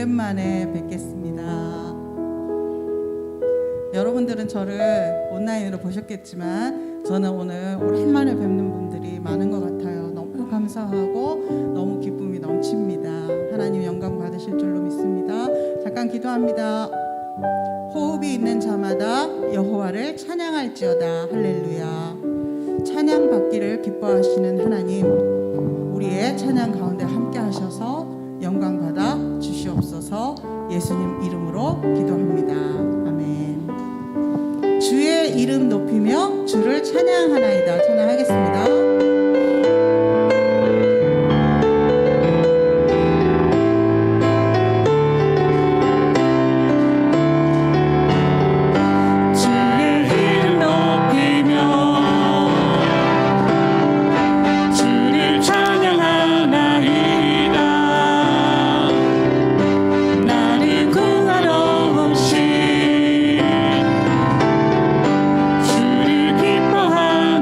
오랜만에 뵙겠습니다. 여러분들은 저를 온라인으로 보셨겠지만 저는 오늘 오랜만에 뵙는 분들이 많은 것 같아요. 너무 감사하고 너무 기쁨이 넘칩니다. 하나님 영광 받으실 줄로 믿습니다. 잠깐 기도합니다. 호흡이 있는 자마다 여호와를 찬양할지어다. 할렐루야. 찬양 받기를 기뻐하시는 하나님, 우리의 찬양 가운데 함께 하셔서 영광 받아 주시옵소서. 예수님 이름으로 기도합니다. 아멘. 주의 이름 높이며 주를 찬양하나이다. 찬양하겠습니다. 주를 기뻐하나이다.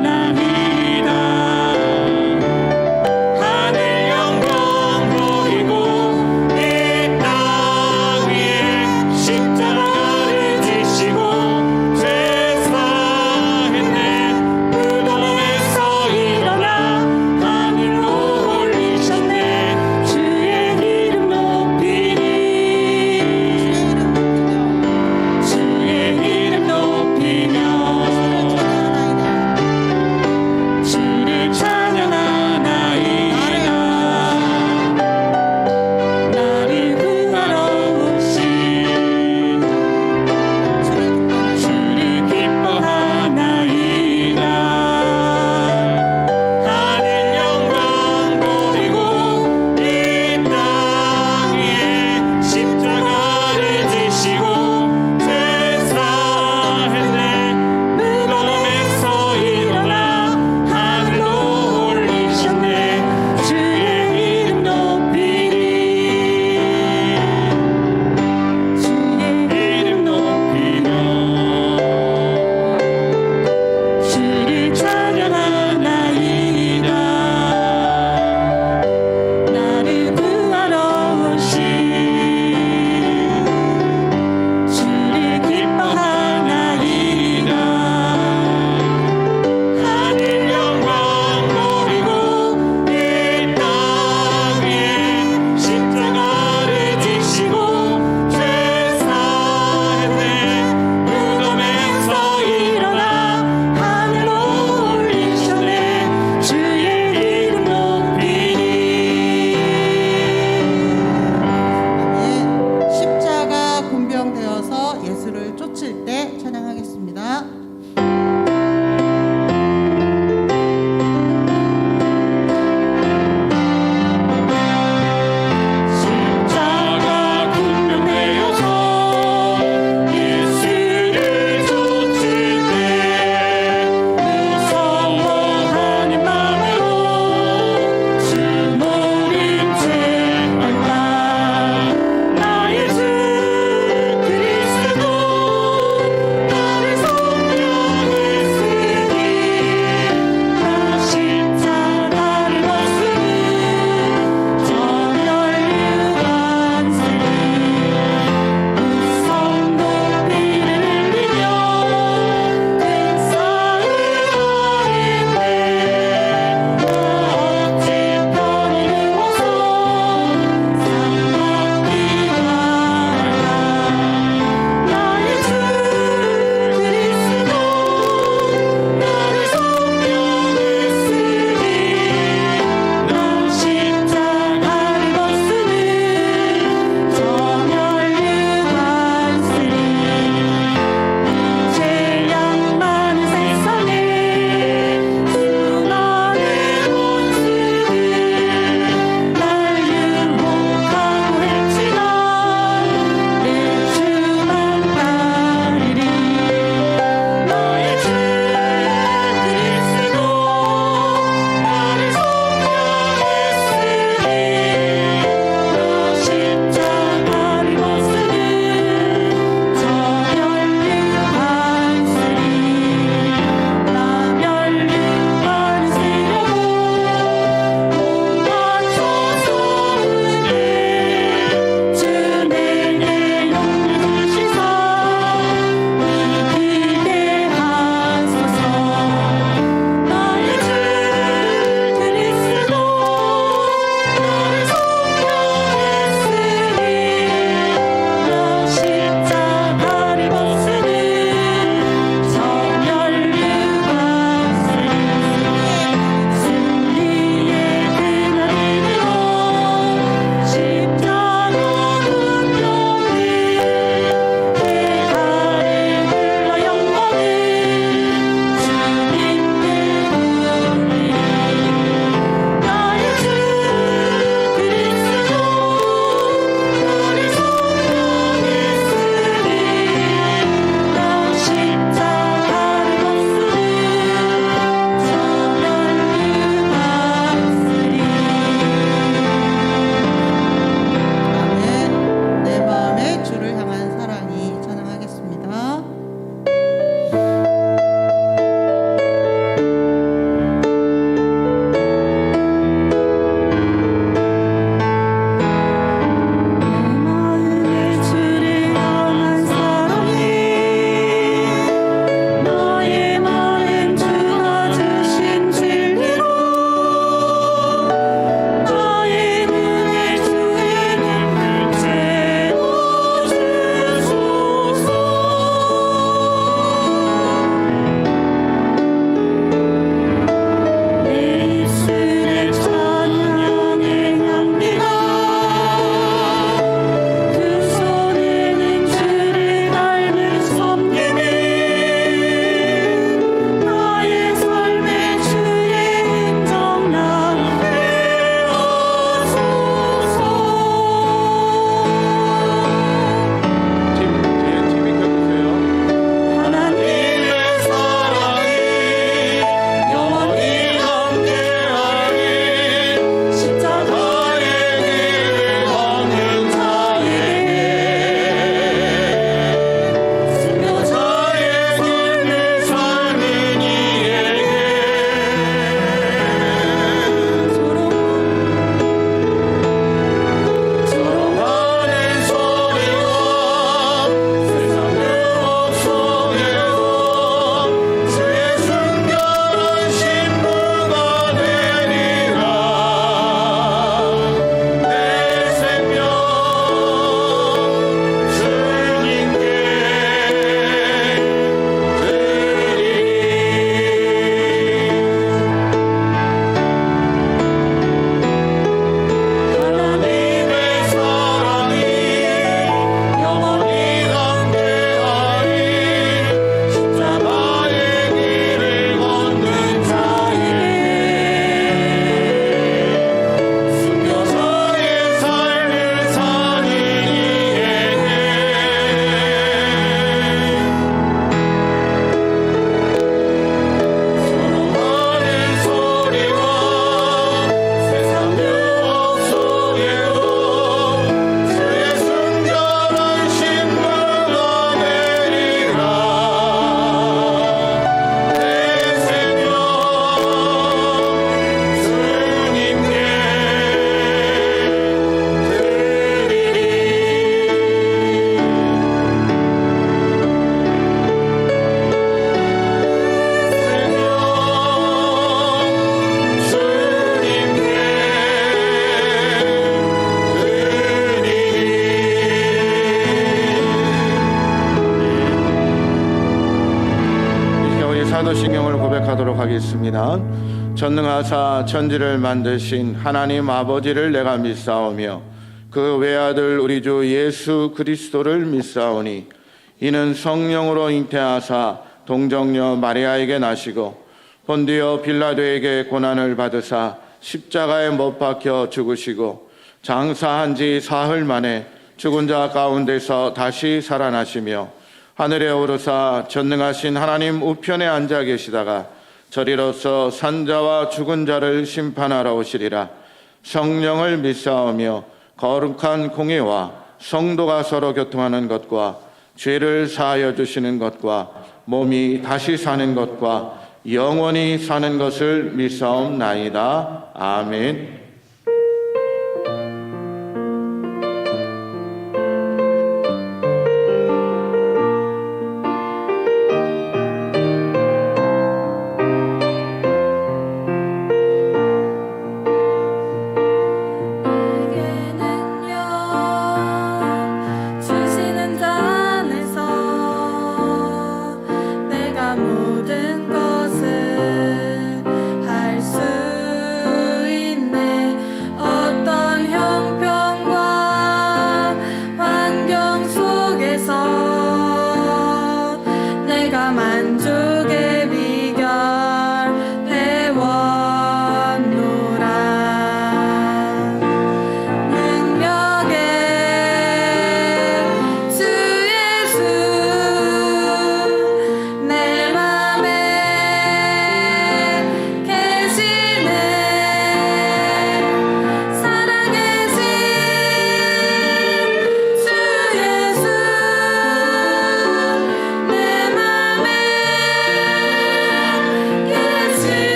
고백하겠습니다. 전능하사 천지를 만드신 하나님 아버지를 내가 믿사오며 그 외아들 우리 주 예수 그리스도를 믿사오니 이는 성령으로 잉태하사 동정녀 마리아에게 나시고 본디오 빌라도에게 고난을 받으사 십자가에 못 박혀 죽으시고 장사한 지 사흘 만에 죽은 자 가운데서 다시 살아나시며 하늘에 오르사 전능하신 하나님 우편에 앉아 계시다가 저리로서 산자와 죽은 자를 심판하러 오시리라. 성령을 믿사오며 거룩한 공의와 성도가 서로 교통하는 것과 죄를 사하여 주시는 것과 몸이 다시 사는 것과 영원히 사는 것을 믿사옵나이다. 아멘.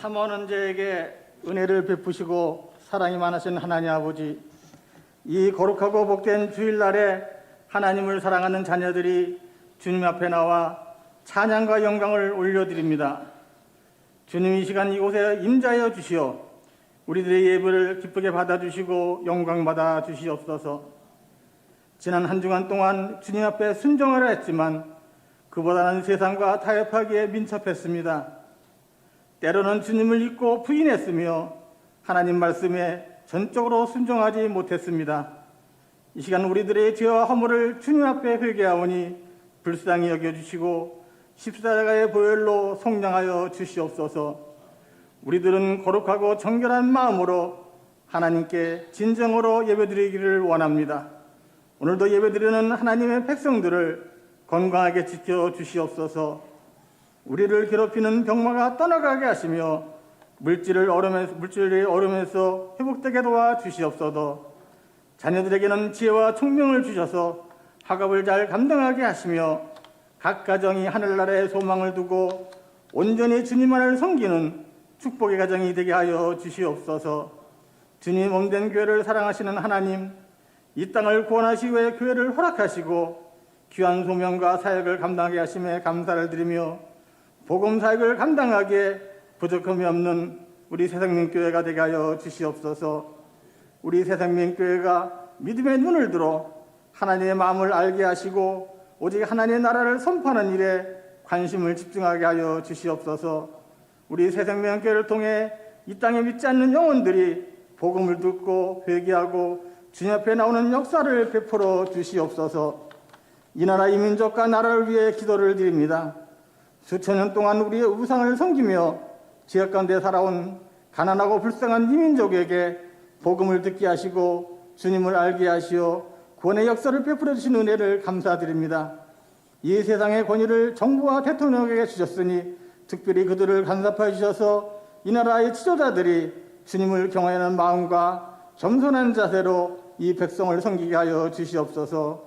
사모하는 자에게 은혜를 베푸시고 사랑이 많으신 하나님 아버지, 이 거룩하고 복된 주일날에 하나님을 사랑하는 자녀들이 주님 앞에 나와 찬양과 영광을 올려드립니다. 주님, 이 시간 이곳에 임자하여 주시어 우리들의 예배를 기쁘게 받아주시고 영광 받아주시옵소서. 지난 한 주간 동안 주님 앞에 순종하려 했지만 그보다는 세상과 타협하기에 민첩했습니다. 때로는 주님을 잊고 부인했으며 하나님 말씀에 전적으로 순종하지 못했습니다. 이 시간 우리들의 죄와 허물을 주님 앞에 회개하오니 불쌍히 여겨주시고 십자가의 보혈로 속량하여 주시옵소서. 우리들은 거룩하고 정결한 마음으로 하나님께 진정으로 예배드리기를 원합니다. 오늘도 예배드리는 하나님의 백성들을 건강하게 지켜주시옵소서. 우리를 괴롭히는 병마가 떠나가게 하시며 물질의 얼음에서 회복되게 도와주시옵소서. 자녀들에게는 지혜와 총명을 주셔서 학업을 잘 감당하게 하시며 각 가정이 하늘나라에 소망을 두고 온전히 주님만을 섬기는 축복의 가정이 되게 하여 주시옵소서. 주님 몸된 교회를 사랑하시는 하나님, 이 땅을 구원하시기 위해 교회를 허락하시고 귀한 소명과 사역을 감당하게 하심에 감사를 드리며 복음 사역을 감당하기에 부족함이 없는 우리 새생명교회가 되게 하여 주시옵소서. 우리 새생명교회가 믿음의 눈을 들어 하나님의 마음을 알게 하시고 오직 하나님의 나라를 선포하는 일에 관심을 집중하게 하여 주시옵소서. 우리 새생명교회를 통해 이 땅에 믿지 않는 영혼들이 복음을 듣고 회개하고 주님 앞에 나오는 역사를 베풀어 주시옵소서. 이 나라 이 민족과 나라를 위해 기도를 드립니다. 수천 년 동안 우리의 우상을 섬기며 지역 가운데 살아온 가난하고 불쌍한 이 민족에게 복음을 듣게 하시고 주님을 알게 하시어 구원의 역사를 베풀어 주신 은혜를 감사드립니다. 이 세상의 권위를 정부와 대통령에게 주셨으니 특별히 그들을 간섭하여 주셔서 이 나라의 지도자들이 주님을 경외하는 마음과 겸손한 자세로 이 백성을 섬기게 하여 주시옵소서.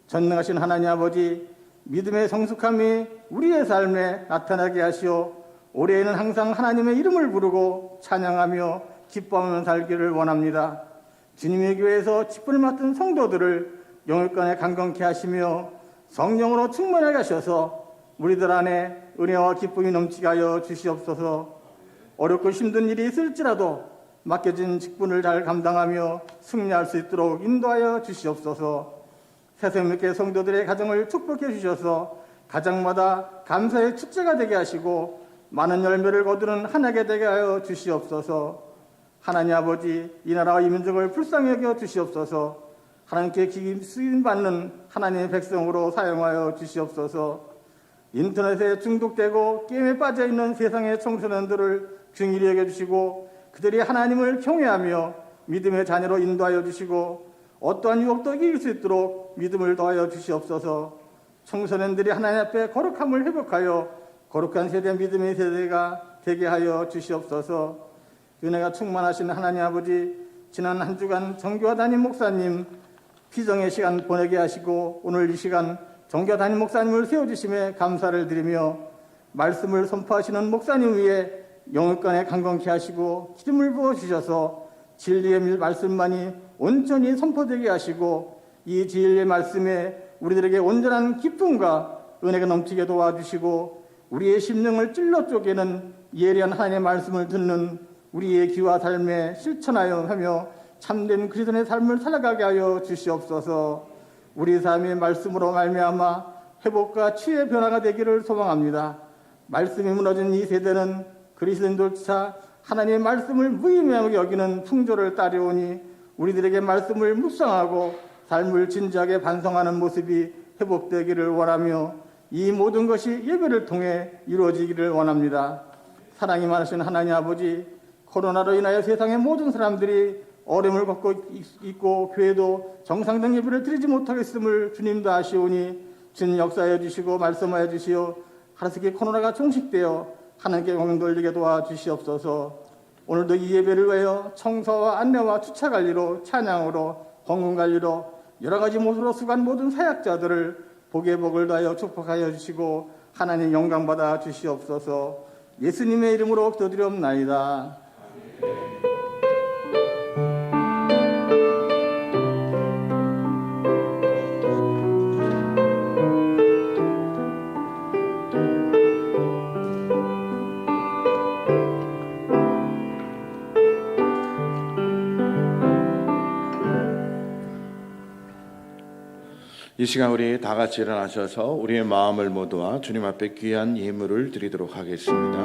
전능하신 하나님 아버지, 믿음의 성숙함이 우리의 삶에 나타나게 하시어 올해에는 항상 하나님의 이름을 부르고 찬양하며 기뻐하며 살기를 원합니다. 주님의 교회에서 직분을 맡은 성도들을 영육간에 강건케 하시며 성령으로 충만하게 하셔서 우리들 안에 은혜와 기쁨이 넘치게 하여 주시옵소서. 어렵고 힘든 일이 있을지라도 맡겨진 직분을 잘 감당하며 승리할 수 있도록 인도하여 주시옵소서. 새생명교회 성도들의 가정을 축복해 주셔서 가정마다 감사의 축제가 되게 하시고 많은 열매를 거두는 한 해가 되게 하여 주시옵소서. 하나님 아버지, 이 나라와 이 민족을 불쌍히 여겨 주시옵소서. 하나님께 쓰임받는 하나님의 백성으로 사용하여 주시옵소서. 인터넷에 중독되고 게임에 빠져있는 세상의 청소년들을 긍휼히 여겨주시고 그들이 하나님을 경외하며 믿음의 자녀로 인도하여 주시고 어떠한 유혹도 이길 수 있도록 믿음을 더하여 주시옵소서. 청소년들이 하나님 앞에 거룩함을 회복하여 거룩한 세대, 믿음의 세대가 되게 하여 주시옵소서. 은혜가 충만하신 하나님 아버지, 지난 한 주간 정교와 담임 목사님 피정의 시간 보내게 하시고 오늘 이 시간 정교와 담임 목사님을 세워주심에 감사를 드리며 말씀을 선포하시는 목사님 위에 영육간에 강건케 하시고 기름을 부어주셔서 진리의 말씀만이 온전히 선포되게 하시고 이 진리의 말씀에 우리들에게 온전한 기쁨과 은혜가 넘치게 도와주시고 우리의 심령을 찔러 쪼개는 예리한 하나님의 말씀을 듣는 우리의 귀와 삶에 실천하여 하며 참된 그리스도의 삶을 살아가게 하여 주시옵소서. 우리 삶의 말씀으로 말미암아 회복과 치유의 변화가 되기를 소망합니다. 말씀이 무너진 이 세대는 그리스도인들조차 하나님의 말씀을 무의미하게 여기는 풍조를 따르오니 우리들에게 말씀을 묵상하고 삶을 진지하게 반성하는 모습이 회복되기를 원하며 이 모든 것이 예배를 통해 이루어지기를 원합니다. 사랑이 많으신 하나님 아버지, 코로나로 인하여 세상의 모든 사람들이 어려움을 겪고 있고 교회도 정상적 예배를 드리지 못하겠음을 주님도 아시오니 주님 역사하여 주시고 말씀하여 주시어 하루속히 코로나가 종식되어 하나님께 영광 돌리게 도와주시옵소서. 오늘도 이 예배를 위하여 청소와 안내와 주차관리로 찬양으로 헌금관리로 여러 가지 모습으로 수고한 모든 사역자들을 복의 복을 다하여 축복하여 주시고 하나님 영광 받아 주시옵소서. 예수님의 이름으로 기도드리옵나이다. 이 시간 우리 다 같이 일어나셔서 우리의 마음을 모두와 주님 앞에 귀한 예물을 드리도록 하겠습니다.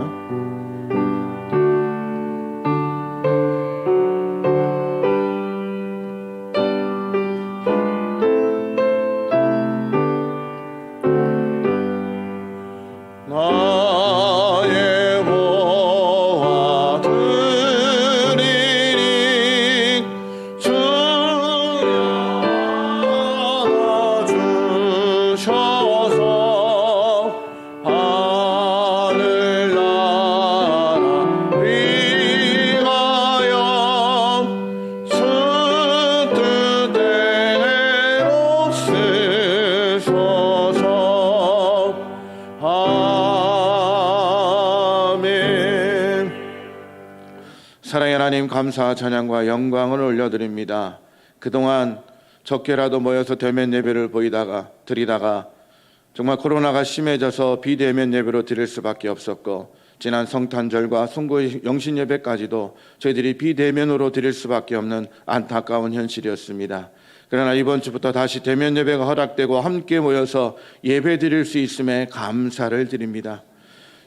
나의 보화 드리니 주셔서 하늘나라 위하여 쓰듯 하나님 감사 찬양과 영광을 올려드립니다. 그동안 적게라도 모여서 대면 예배를 드리다가 정말 코로나가 심해져서 비대면 예배로 드릴 수밖에 없었고, 지난 성탄절과 송구 영신 예배까지도 저희들이 비대면으로 드릴 수밖에 없는 안타까운 현실이었습니다. 그러나 이번 주부터 다시 대면 예배가 허락되고 함께 모여서 예배 드릴 수 있음에 감사를 드립니다.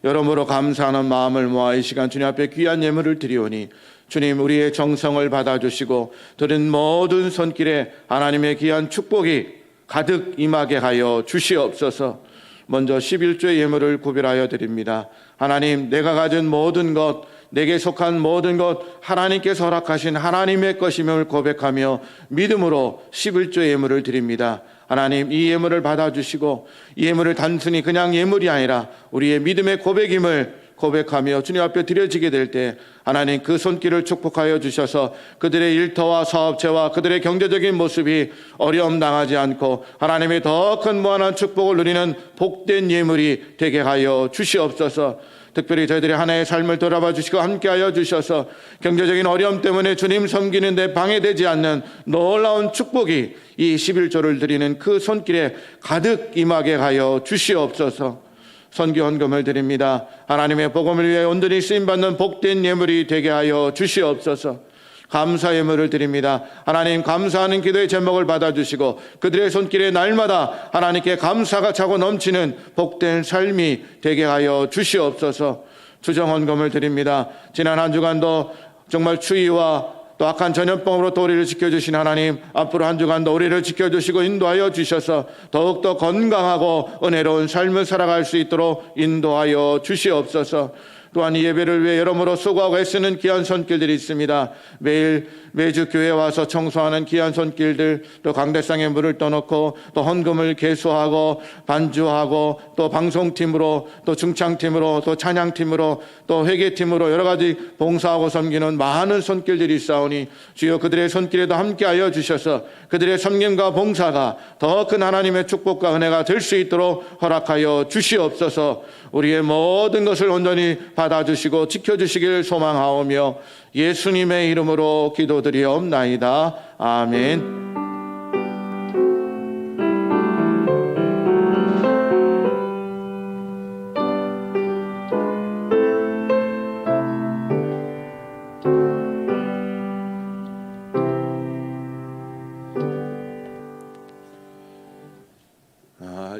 여러모로 감사하는 마음을 모아 이 시간 주님 앞에 귀한 예물을 드리오니 주님, 우리의 정성을 받아주시고 드린 모든 손길에 하나님의 귀한 축복이 가득 임하게 하여 주시옵소서. 먼저 11조의 예물을 구별하여 드립니다. 하나님, 내가 가진 모든 것, 내게 속한 모든 것, 하나님께서 허락하신 하나님의 것임을 고백하며 믿음으로 11조의 예물을 드립니다. 하나님, 이 예물을 받아주시고 이 예물을 단순히 그냥 예물이 아니라 우리의 믿음의 고백임을 고백하며 주님 앞에 드려지게 될 때 하나님 그 손길을 축복하여 주셔서 그들의 일터와 사업체와 그들의 경제적인 모습이 어려움 당하지 않고 하나님의 더 큰 무한한 축복을 누리는 복된 예물이 되게 하여 주시옵소서. 특별히 저희들의 하나의 삶을 돌아봐 주시고 함께하여 주셔서 경제적인 어려움 때문에 주님 섬기는 데 방해되지 않는 놀라운 축복이 이 11조를 드리는 그 손길에 가득 임하게 하여 주시옵소서. 선교 헌금을 드립니다. 하나님의 복음을 위해 온전히 쓰임받는 복된 예물이 되게 하여 주시옵소서. 감사 예물을 드립니다. 하나님, 감사하는 기도의 제목을 받아주시고 그들의 손길에 날마다 하나님께 감사가 차고 넘치는 복된 삶이 되게 하여 주시옵소서. 주정 헌금을 드립니다. 지난 한 주간도 정말 추위와 또 악한 전염병으로부터 우리를 지켜주신 하나님, 앞으로 한 주간도 우리를 지켜주시고 인도하여 주셔서 더욱더 건강하고 은혜로운 삶을 살아갈 수 있도록 인도하여 주시옵소서. 또한 이 예배를 위해 여러모로 수고하고 애쓰는 귀한 손길들이 있습니다. 매주 교회에 와서 청소하는 귀한 손길들, 또 강대상에 물을 떠놓고 또 헌금을 개수하고 반주하고 또 방송팀으로 또 중창팀으로 또 찬양팀으로 또 회계팀으로 여러 가지 봉사하고 섬기는 많은 손길들이 있사오니 주여 그들의 손길에도 함께하여 주셔서 그들의 섬김과 봉사가 더 큰 하나님의 축복과 은혜가 될 수 있도록 허락하여 주시옵소서. 우리의 모든 것을 온전히 받아주시고 지켜주시길 소망하오며 예수님의 이름으로 기도드리옵나이다. 아멘.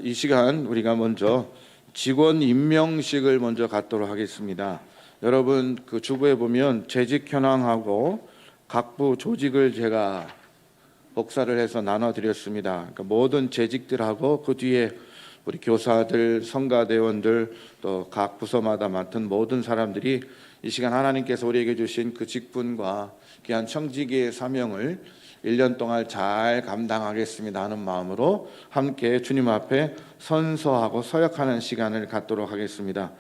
이 시간 우리가 먼저 직원 임명식을 먼저 갖도록 하겠습니다. 여러분 그 주부에 보면 재직 현황하고 각부 조직을 제가 복사를 해서 나눠드렸습니다. 그러니까 모든 재직들하고 그 뒤에 우리 교사들, 성가대원들 또 각 부서마다 맡은 모든 사람들이 이 시간 하나님께서 우리에게 주신 그 직분과 귀한 청지기의 사명을 1년 동안 잘 감당하겠습니다 하는 마음으로 함께 주님 앞에 선서하고 서약하는 시간을 갖도록 하겠습니다.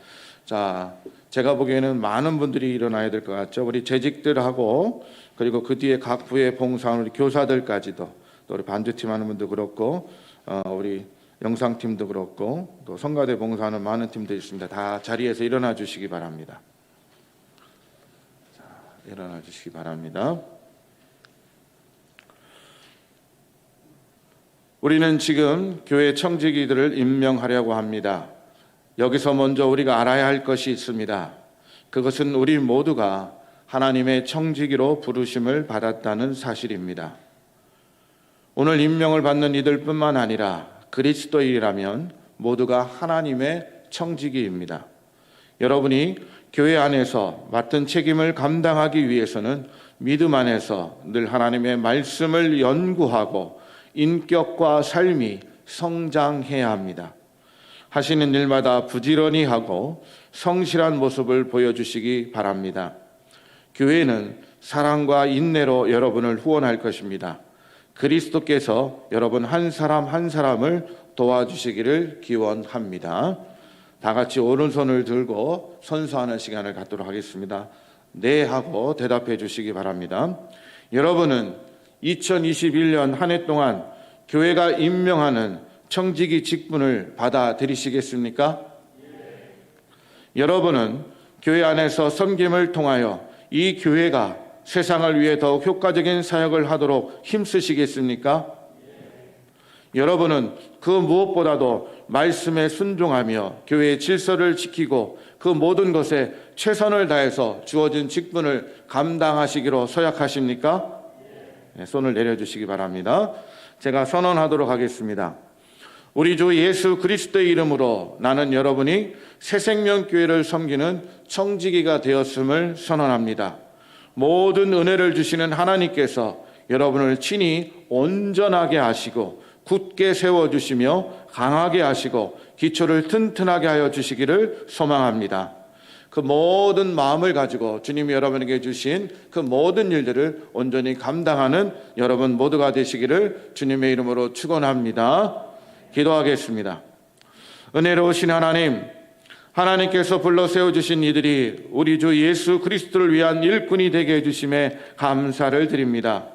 자, 제가 보기에는 많은 분들이 일어나야 될 것 같죠. 우리 재직들하고 그리고 그 뒤에 각 부의 봉사하는 우리 교사들까지도 또 우리 반주팀 하는 분도 그렇고 우리 영상팀도 그렇고 또 성가대 봉사하는 많은 팀들이 있습니다. 다 자리에서 일어나 주시기 바랍니다. 자, 일어나 주시기 바랍니다. 우리는 지금 교회 청지기들을 임명하려고 합니다. 여기서 먼저 우리가 알아야 할 것이 있습니다. 그것은 우리 모두가 하나님의 청지기로 부르심을 받았다는 사실입니다. 오늘 임명을 받는 이들뿐만 아니라 그리스도인이라면 모두가 하나님의 청지기입니다. 여러분이 교회 안에서 맡은 책임을 감당하기 위해서는 믿음 안에서 늘 하나님의 말씀을 연구하고 인격과 삶이 성장해야 합니다. 하시는 일마다 부지런히 하고 성실한 모습을 보여주시기 바랍니다. 교회는 사랑과 인내로 여러분을 후원할 것입니다. 그리스도께서 여러분 한 사람 한 사람을 도와주시기를 기원합니다. 다 같이 오른손을 들고 선서하는 시간을 갖도록 하겠습니다. 네 하고 대답해 주시기 바랍니다. 여러분은 2021년 한 해 동안 교회가 임명하는 청지기 직분을 받아들이시겠습니까? 여러분은 교회 안에서 섬김을 통하여 이 교회가 세상을 위해 더욱 효과적인 사역을 하도록 힘쓰시겠습니까? 여러분은 그 무엇보다도 말씀에 순종하며 교회의 질서를 지키고 그 모든 것에 최선을 다해서 주어진 직분을 감당하시기로 서약하십니까? 네, 손을 내려주시기 바랍니다. 제가 선언하도록 하겠습니다. 우리 주 예수 그리스도의 이름으로 나는 여러분이 새생명교회를 섬기는 청지기가 되었음을 선언합니다. 모든 은혜를 주시는 하나님께서 여러분을 친히 온전하게 하시고 굳게 세워주시며 강하게 하시고 기초를 튼튼하게 하여 주시기를 소망합니다. 그 모든 마음을 가지고 주님이 여러분에게 주신 그 모든 일들을 온전히 감당하는 여러분 모두가 되시기를 주님의 이름으로 축원합니다. 기도하겠습니다. 은혜로우신 하나님, 하나님께서 불러 세워주신 이들이 우리 주 예수 그리스도를 위한 일꾼이 되게 해주심에 감사를 드립니다.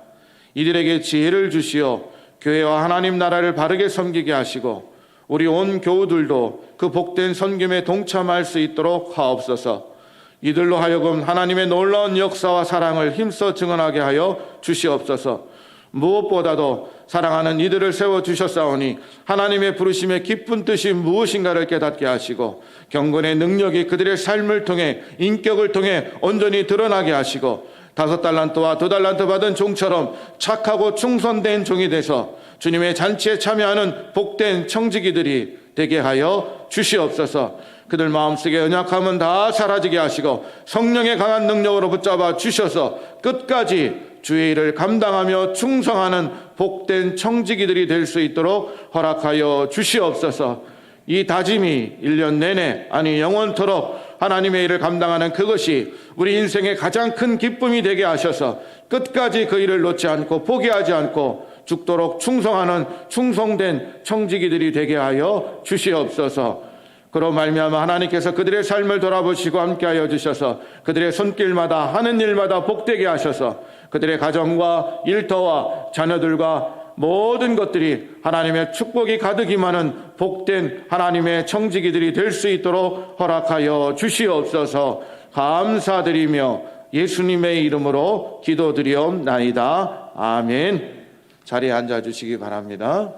이들에게 지혜를 주시어 교회와 하나님 나라를 바르게 섬기게 하시고 우리 온 교우들도 그 복된 선김에 동참할 수 있도록 하옵소서. 이들로 하여금 하나님의 놀라운 역사와 사랑을 힘써 증언하게 하여 주시옵소서. 무엇보다도 사랑하는 이들을 세워주셨사오니 하나님의 부르심의 깊은 뜻이 무엇인가를 깨닫게 하시고 경건의 능력이 그들의 삶을 통해 인격을 통해 온전히 드러나게 하시고 5달란트와 2달란트 받은 종처럼 착하고 충성된 종이 돼서 주님의 잔치에 참여하는 복된 청지기들이 되게 하여 주시옵소서. 그들 마음속에 연약함은 다 사라지게 하시고 성령의 강한 능력으로 붙잡아 주셔서 끝까지 주의 일을 감당하며 충성하는 복된 청지기들이 될 수 있도록 허락하여 주시옵소서. 이 다짐이 1년 내내 아니 영원토록 하나님의 일을 감당하는 그것이 우리 인생의 가장 큰 기쁨이 되게 하셔서 끝까지 그 일을 놓지 않고 포기하지 않고 죽도록 충성하는 충성된 청지기들이 되게 하여 주시옵소서. 그로 말미암아 하나님께서 그들의 삶을 돌아보시고 함께하여 주셔서 그들의 손길마다 하는 일마다 복되게 하셔서 그들의 가정과 일터와 자녀들과 모든 것들이 하나님의 축복이 가득 임하는 복된 하나님의 청지기들이 될 수 있도록 허락하여 주시옵소서. 감사드리며 예수님의 이름으로 기도드리옵나이다. 아멘. 자리에 앉아주시기 바랍니다.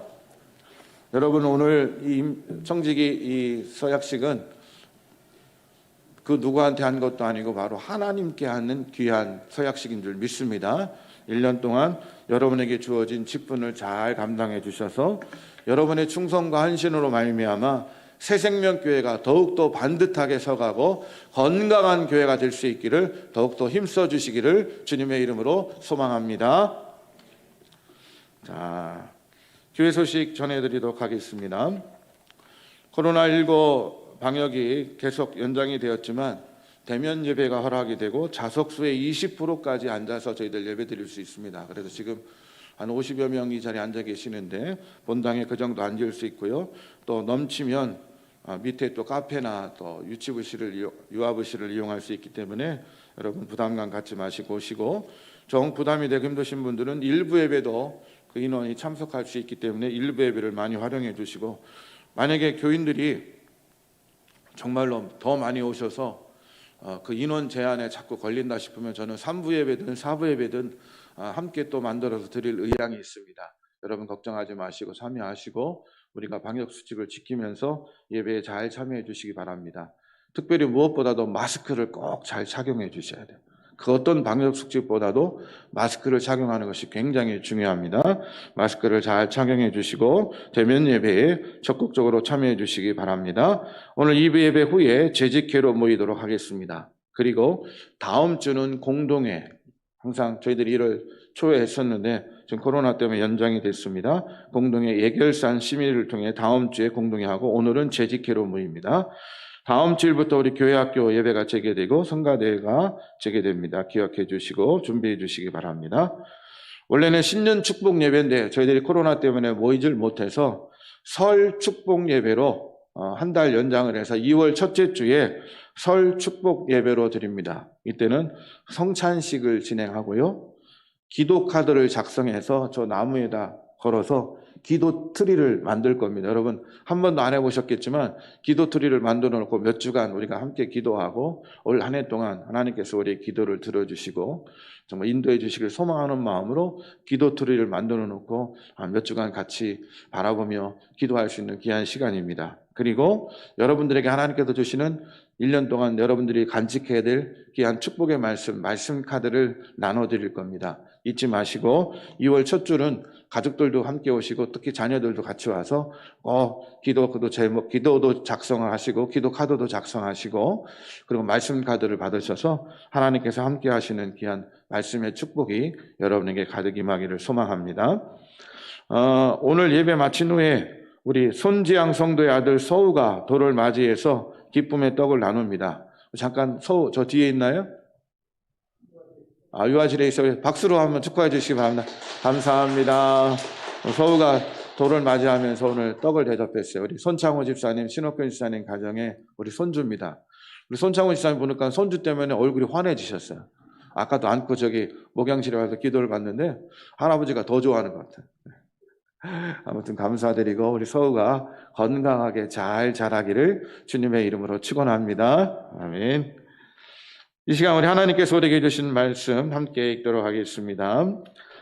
여러분, 오늘 이 청지기 이 서약식은 그 누구한테 한 것도 아니고 바로 하나님께 하는 귀한 서약식인 줄 믿습니다. 1년 동안 여러분에게 주어진 직분을 잘 감당해 주셔서 여러분의 충성과 헌신으로 말미암아 새생명교회가 더욱더 반듯하게 서가고 건강한 교회가 될 수 있기를 더욱더 힘써 주시기를 주님의 이름으로 소망합니다. 자, 교회 소식 전해드리도록 하겠습니다. 코로나19 방역이 계속 연장이 되었지만 대면 예배가 허락이 되고 좌석수의 20%까지 앉아서 저희들 예배 드릴 수 있습니다. 그래서 지금 한 50여 명이 자리에 앉아 계시는데 본당에 그 정도 앉을 수 있고요. 또 넘치면 밑에 또 카페나 또 유치부실을 유아부실을 이용할 수 있기 때문에 여러분 부담감 갖지 마시고 오시고, 정 부담이 되고 힘드신 분들은 일부 예배도 그 인원이 참석할 수 있기 때문에 일부 예배를 많이 활용해 주시고, 만약에 교인들이 정말로 더 많이 오셔서 그 인원 제한에 자꾸 걸린다 싶으면 저는 3부 예배든 4부 예배든 함께 또 만들어서 드릴 의향이 있습니다. 여러분 걱정하지 마시고 참여하시고 우리가 방역 수칙을 지키면서 예배에 잘 참여해 주시기 바랍니다. 특별히 무엇보다도 마스크를 꼭 잘 착용해 주셔야 돼요. 그 어떤 방역 수칙보다도 마스크를 착용하는 것이 굉장히 중요합니다. 마스크를 잘 착용해 주시고 대면 예배에 적극적으로 참여해 주시기 바랍니다. 오늘 2부 예배 후에 재직회로 모이도록 하겠습니다. 그리고 다음 주는 공동회, 항상 저희들이 1월 초에 했었는데 지금 코로나 때문에 연장이 됐습니다. 공동회 예결산 심의를 통해 다음 주에 공동회 하고 오늘은 재직회로 모입니다. 다음 주일부터 우리 교회학교 예배가 재개되고 성가대회가 재개됩니다. 기억해 주시고 준비해 주시기 바랍니다. 원래는 신년 축복 예배인데 저희들이 코로나 때문에 모이질 못해서 설 축복 예배로 한 달 연장을 해서 2월 첫째 주에 설 축복 예배로 드립니다. 이때는 성찬식을 진행하고요. 기도 카드를 작성해서 저 나무에다 걸어서 기도 트리를 만들 겁니다. 여러분 한 번도 안 해보셨겠지만 기도 트리를 만들어 놓고 몇 주간 우리가 함께 기도하고 올 한 해 동안 하나님께서 우리의 기도를 들어주시고 정말 인도해 주시길 소망하는 마음으로 기도 트리를 만들어 놓고 몇 주간 같이 바라보며 기도할 수 있는 귀한 시간입니다. 그리고 여러분들에게 하나님께서 주시는 1년 동안 여러분들이 간직해야 될 귀한 축복의 말씀 카드를 나눠드릴 겁니다. 잊지 마시고 2월 첫 주는 가족들도 함께 오시고 특히 자녀들도 같이 와서 기도도 제목, 기도도 작성하시고 기도 카드도 작성하시고 그리고 말씀 카드를 받으셔서 하나님께서 함께 하시는 귀한 말씀의 축복이 여러분에게 가득 임하기를 소망합니다. 오늘 예배 마친 후에 우리 손지양 성도의 아들 서우가 돌을 맞이해서 기쁨의 떡을 나눕니다. 잠깐 서우 저 뒤에 있나요? 유아실에 있어요. 박수로 한번 축하해 주시기 바랍니다. 감사합니다. 서우가 돌을 맞이하면서 오늘 떡을 대접했어요. 우리 손창호 집사님, 신옥균 집사님 가정에 우리 손주입니다. 우리 손창호 집사님 보니까 손주 때문에 얼굴이 환해지셨어요. 아까도 안고 저기 목양실에 와서 기도를 받는데 할아버지가 더 좋아하는 것 같아요. 아무튼 감사드리고 우리 서우가 건강하게 잘 자라기를 주님의 이름으로 축원합니다. 아멘. 이 시간 우리 하나님께서 우리에게 주신 말씀 함께 읽도록 하겠습니다.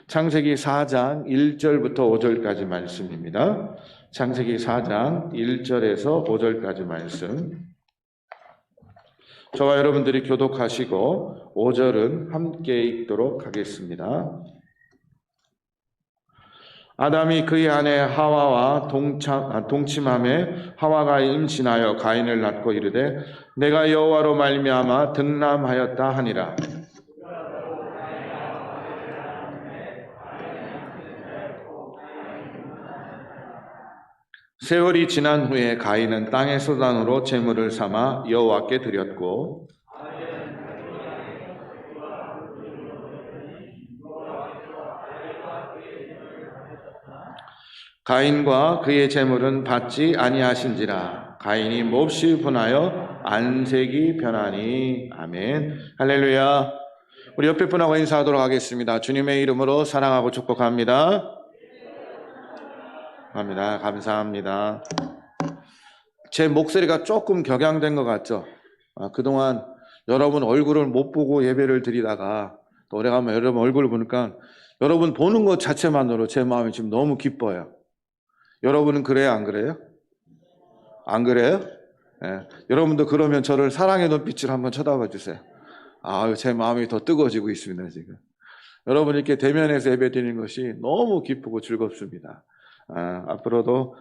창세기 4장 1절부터 5절까지 말씀입니다. 창세기 4장 1절에서 5절까지 말씀. 저와 여러분들이 교독하시고 5절은 함께 읽도록 하겠습니다. 아담이 그의 아내 하와와 동침함에 하와가 임신하여 가인을 낳고 이르되 내가 여호와로 말미암아 득남하였다 하니라. 세월이 지난 후에 가인은 땅의 소단으로 제물을 삼아 여호와께 드렸고 가인과 그의 제물은 받지 아니하신지라. 가인이 몹시 분하여 안색이 변하니. 아멘. 할렐루야. 우리 옆에 분하고 인사하도록 하겠습니다. 주님의 이름으로 사랑하고 축복합니다. 감사합니다. 제 목소리가 조금 격양된 것 같죠? 그동안 여러분 얼굴을 못 보고 예배를 드리다가 또 오래가면 여러분 얼굴을 보니까 여러분 보는 것 자체만으로 제 마음이 지금 너무 기뻐요. 여러분은 그래요, 안 그래요? 안 그래요? 네. 여러분도 그러면 저를 사랑의 눈빛으로 한번 쳐다봐 주세요. 제 마음이 더 뜨거워지고 있습니다, 지금. 여러분 이렇게 대면에서 예배 드리는 것이 너무 기쁘고 즐겁습니다. 앞으로도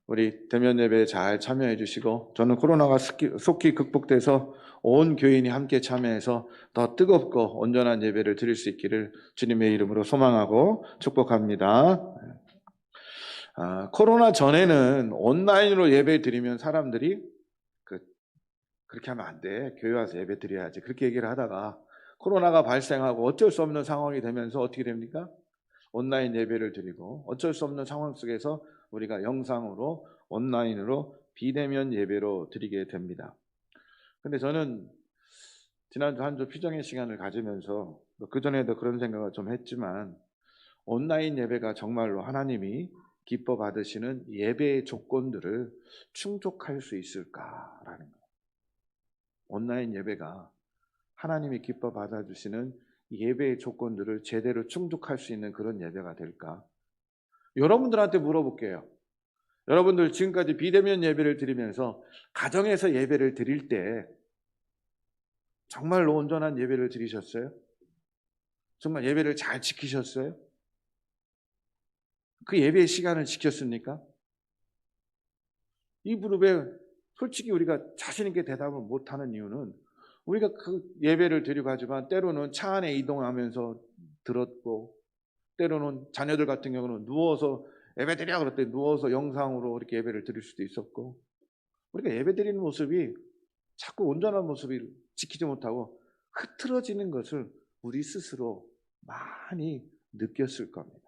우리 대면 예배에 잘 참여해 주시고 저는 코로나가 속히 극복돼서 온 교인이 함께 참여해서 더 뜨겁고 온전한 예배를 드릴 수 있기를 주님의 이름으로 소망하고 축복합니다. 코로나 전에는 온라인으로 예배 드리면 사람들이 그렇게 하면 안 돼. 교회 와서 예배 드려야지. 그렇게 얘기를 하다가 코로나가 발생하고 어쩔 수 없는 상황이 되면서 어떻게 됩니까? 온라인 예배를 드리고 어쩔 수 없는 상황 속에서 우리가 영상으로 온라인으로 비대면 예배로 드리게 됩니다. 근데 저는 지난주 한 주 피정의 시간을 가지면서 그전에도 그런 생각을 좀 했지만 온라인 예배가 정말로 하나님이 기뻐 받으시는 예배의 조건들을 충족할 수 있을까라는 거예요. 온라인 예배가 하나님이 기뻐 받아주시는 예배의 조건들을 제대로 충족할 수 있는 그런 예배가 될까? 여러분들한테 물어볼게요. 여러분들 지금까지 비대면 예배를 드리면서 가정에서 예배를 드릴 때 정말로 온전한 예배를 드리셨어요? 정말 예배를 잘 지키셨어요? 그 예배의 시간을 지켰습니까? 이 부분에 솔직히 우리가 자신 있게 대답을 못하는 이유는 우리가 그 예배를 드리고 하지만 때로는 차 안에 이동하면서 들었고 때로는 자녀들 같은 경우는 누워서 예배 드려 그럴 때 누워서 영상으로 이렇게 예배를 드릴 수도 있었고 우리가 예배 드리는 모습이 자꾸 온전한 모습을 지키지 못하고 흐트러지는 것을 우리 스스로 많이 느꼈을 겁니다.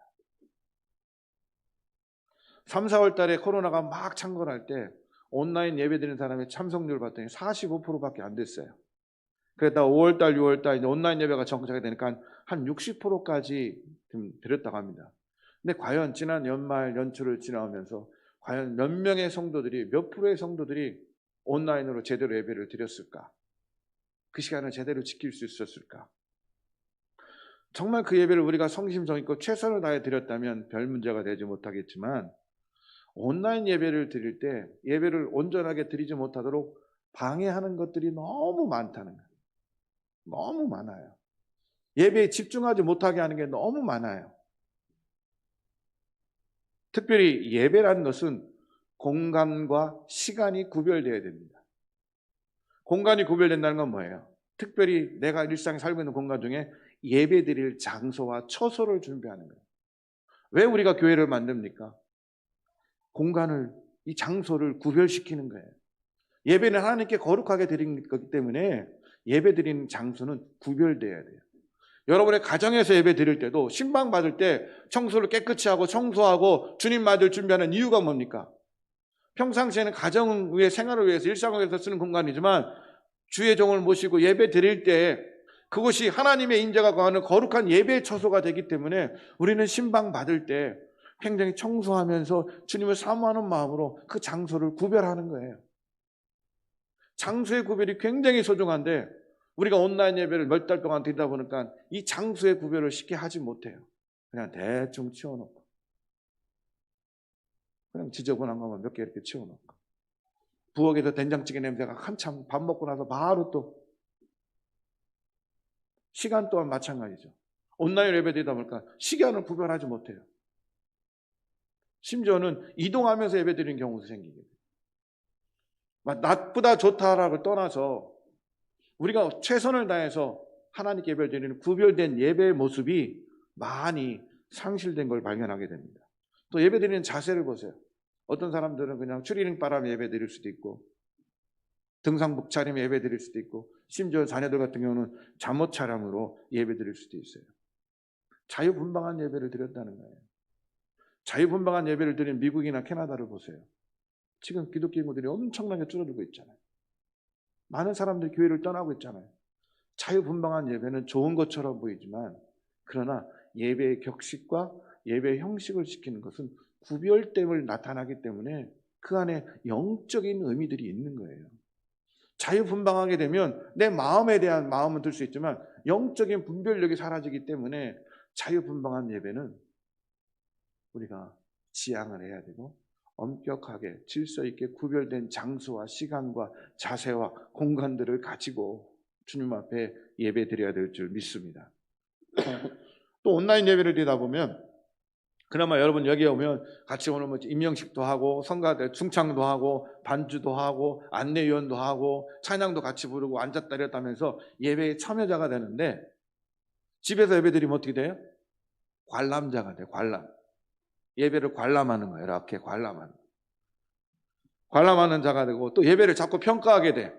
3, 4월 달에 코로나가 막 창궐할 때 온라인 예배 드리는 사람의 참석률 봤더니 45%밖에 안 됐어요. 그랬다가 5월 달, 6월 달 온라인 예배가 정착이 되니까 한 60%까지 좀 드렸다고 합니다. 근데 과연 지난 연말 연초를 지나오면서 과연 몇 명의 성도들이, 몇 프로의 성도들이 온라인으로 제대로 예배를 드렸을까? 그 시간을 제대로 지킬 수 있었을까? 정말 그 예배를 우리가 성심성의껏 최선을 다해 드렸다면 별 문제가 되지 못하겠지만, 온라인 예배를 드릴 때 예배를 온전하게 드리지 못하도록 방해하는 것들이 너무 많다는 거예요. 너무 많아요. 예배에 집중하지 못하게 하는 게 너무 많아요. 특별히 예배라는 것은 공간과 시간이 구별되어야 됩니다. 공간이 구별된다는 건 뭐예요? 특별히 내가 일상에 살고 있는 공간 중에 예배 드릴 장소와 처소를 준비하는 거예요. 왜 우리가 교회를 만듭니까? 공간을, 이 장소를 구별시키는 거예요. 예배는 하나님께 거룩하게 드리는 거기 때문에 예배 드리는 장소는 구별돼야 돼요. 여러분의 가정에서 예배 드릴 때도 신방 받을 때 청소를 깨끗이 하고 청소하고 주님 맞을 준비하는 이유가 뭡니까? 평상시에는 가정 위에 생활을 위해서 일상을 위해서 쓰는 공간이지만 주의 종을 모시고 예배 드릴 때 그것이 하나님의 인자가 거하는 거룩한 예배의 처소가 되기 때문에 우리는 신방 받을 때 굉장히 청소하면서 주님을 사모하는 마음으로 그 장소를 구별하는 거예요. 장소의 구별이 굉장히 소중한데 우리가 온라인 예배를 몇 달 동안 드리다 보니까 이 장소의 구별을 쉽게 하지 못해요. 그냥 대충 치워놓고, 그냥 지저분한 것만 몇 개 이렇게 치워놓고, 부엌에서 된장찌개 냄새가 한참 밥 먹고 나서 바로 또, 시간 또한 마찬가지죠. 온라인 예배 드리다 보니까 시간을 구별하지 못해요. 심지어는 이동하면서 예배 드리는 경우도 생기게 돼요. 낮보다 좋다라고 떠나서 우리가 최선을 다해서 하나님께 예배를 드리는 구별된 예배의 모습이 많이 상실된 걸 발견하게 됩니다. 또 예배 드리는 자세를 보세요. 어떤 사람들은 그냥 추리닝 바람에 예배 드릴 수도 있고, 등산복 차림에 예배 드릴 수도 있고, 심지어 자녀들 같은 경우는 잠옷 차림으로 예배 드릴 수도 있어요. 자유분방한 예배를 드렸다는 거예요. 자유분방한 예배를 드린 미국이나 캐나다를 보세요. 지금 기독교 인구들이 엄청나게 줄어들고 있잖아요. 많은 사람들이 교회를 떠나고 있잖아요. 자유분방한 예배는 좋은 것처럼 보이지만, 그러나 예배의 격식과 예배의 형식을 지키는 것은 구별됨을 나타나기 때문에 그 안에 영적인 의미들이 있는 거예요. 자유분방하게 되면 내 마음에 대한 마음은 들 수 있지만 영적인 분별력이 사라지기 때문에 자유분방한 예배는 우리가 지향을 해야 되고, 엄격하게 질서 있게 구별된 장소와 시간과 자세와 공간들을 가지고 주님 앞에 예배 드려야 될 줄 믿습니다. 또 온라인 예배를 드리다 보면 그나마 여러분 여기 오면 같이 오늘 뭐 임명식도 하고 성가대 충창도 하고 반주도 하고 안내위원도 하고 찬양도 같이 부르고 앉았다 이랬다 하면서 예배에 참여자가 되는데, 집에서 예배 드리면 어떻게 돼요? 관람자가 돼요. 관람. 예배를 관람하는 거예요. 이렇게 관람하는 자가 되고, 또 예배를 자꾸 평가하게 돼.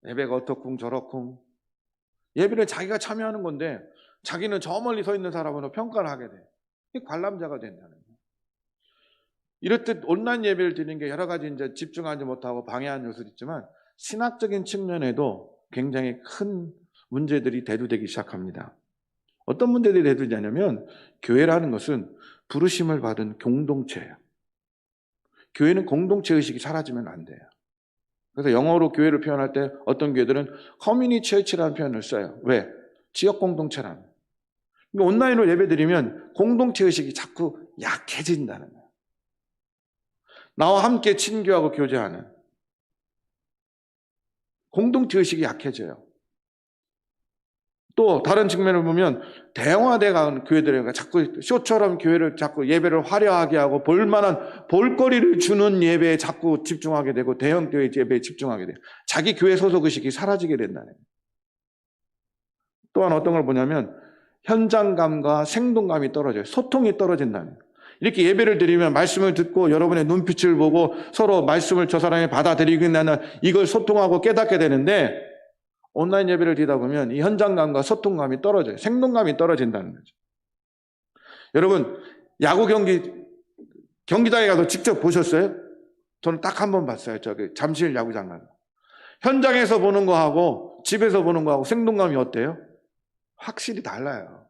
예배가 어떻쿵 저렇쿵. 예배를 자기가 참여하는 건데 자기는 저 멀리 서 있는 사람으로 평가를 하게 돼. 이 관람자가 된다는 거예요. 이렇듯 온라인 예배를 드리는 게 여러 가지 이제 집중하지 못하고 방해하는 요소도 있지만 신학적인 측면에도 굉장히 큰 문제들이 대두되기 시작합니다. 어떤 문제들이 대두되냐면, 교회라는 것은 부르심을 받은 공동체예요. 교회는 공동체 의식이 사라지면 안 돼요. 그래서 영어로 교회를 표현할 때 어떤 교회들은 커뮤니티 처치라는 표현을 써요. 왜? 지역 공동체라는. 그러니까 온라인으로 예배드리면 공동체 의식이 자꾸 약해진다는 거예요. 나와 함께 친교하고 교제하는 공동체 의식이 약해져요. 또 다른 측면을 보면 대형화돼가는 교회들이 자꾸 쇼처럼 교회를 자꾸 예배를 화려하게 하고 볼만한 볼거리를 주는 예배에 자꾸 집중하게 되고 대형 교회 예배에 집중하게 돼요. 자기 교회 소속 의식이 사라지게 된다는 거예요. 또한 어떤 걸 보냐면 현장감과 생동감이 떨어져요. 소통이 떨어진다는 거예요. 이렇게 예배를 드리면 말씀을 듣고 여러분의 눈빛을 보고 서로 말씀을 저 사람이 받아들이겠냐는 이걸 소통하고 깨닫게 되는데, 온라인 예배를 드리다 보면 이 현장감과 소통감이 떨어져요. 생동감이 떨어진다는 거죠. 여러분, 야구 경기장에 가서 직접 보셨어요? 저는 딱 한 번 봤어요. 저기 잠실 야구장 가서. 현장에서 보는 거하고 집에서 보는 거하고 생동감이 어때요? 확실히 달라요.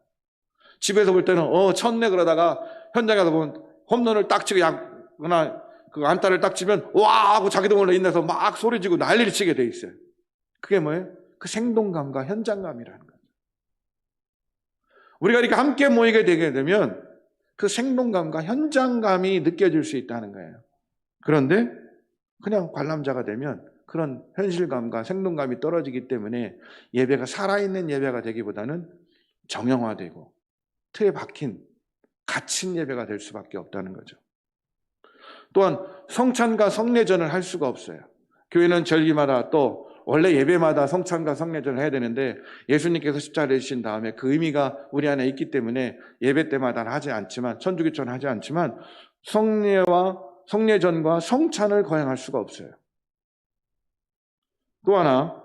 집에서 볼 때는 쳤네 그러다가 현장에 가서 보면 홈런을 딱 치고 야구나 그 안타를 딱 치면 와 하고 자기도 몰라 인내서 막 소리 지고 난리를 치게 돼 있어요. 그게 뭐예요? 그 생동감과 현장감이라는 거예요. 우리가 이렇게 함께 모이게 되게 되면 그 생동감과 현장감이 느껴질 수 있다는 거예요. 그런데 그냥 관람자가 되면 그런 현실감과 생동감이 떨어지기 때문에 예배가 살아있는 예배가 되기보다는 정형화되고 틀에 박힌 갇힌 예배가 될 수밖에 없다는 거죠. 또한 성찬과 성례전을 할 수가 없어요. 교회는 절기마다 또 원래 예배마다 성찬과 성례전을 해야 되는데 예수님께서 십자가를 지신 다음에 그 의미가 우리 안에 있기 때문에 예배 때마다는 하지 않지만 천주교처럼 하지 않지만 성례와 성례전과 성찬을 거행할 수가 없어요. 또 하나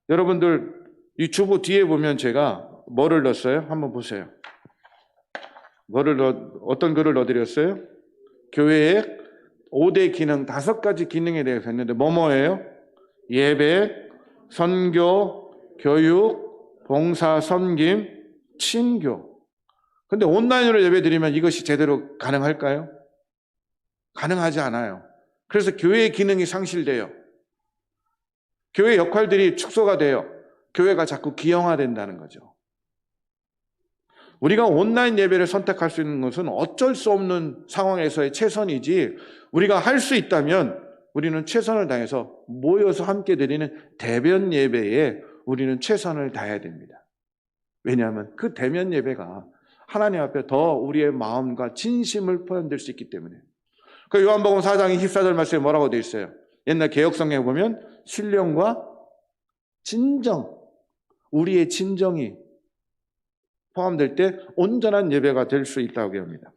여러분들 이 주보 뒤에 보면 제가 뭐를 넣었어요? 한번 보세요. 어떤 글을 넣어드렸어요? 교회의 5대 기능, 5가지 기능에 대해서 했는데 뭐예요? 예배, 선교, 교육, 봉사, 섬김, 친교. 근데 온라인으로 예배 드리면 이것이 제대로 가능할까요? 가능하지 않아요. 그래서 교회의 기능이 상실돼요. 교회 역할들이 축소가 돼요. 교회가 자꾸 기형화된다는 거죠. 우리가 온라인 예배를 선택할 수 있는 것은 어쩔 수 없는 상황에서의 최선이지 우리가 할 수 있다면 우리는 최선을 다해서 모여서 함께 드리는 대면 예배에 우리는 최선을 다해야 됩니다. 왜냐하면 그 대면 예배가 하나님 앞에 더 우리의 마음과 진심을 표현될 수 있기 때문에. 그 요한복음 4장 24절 말씀에 뭐라고 되어 있어요? 옛날 개역성경에 보면 신령과 진정, 우리의 진정이 포함될 때 온전한 예배가 될 수 있다고 합니다.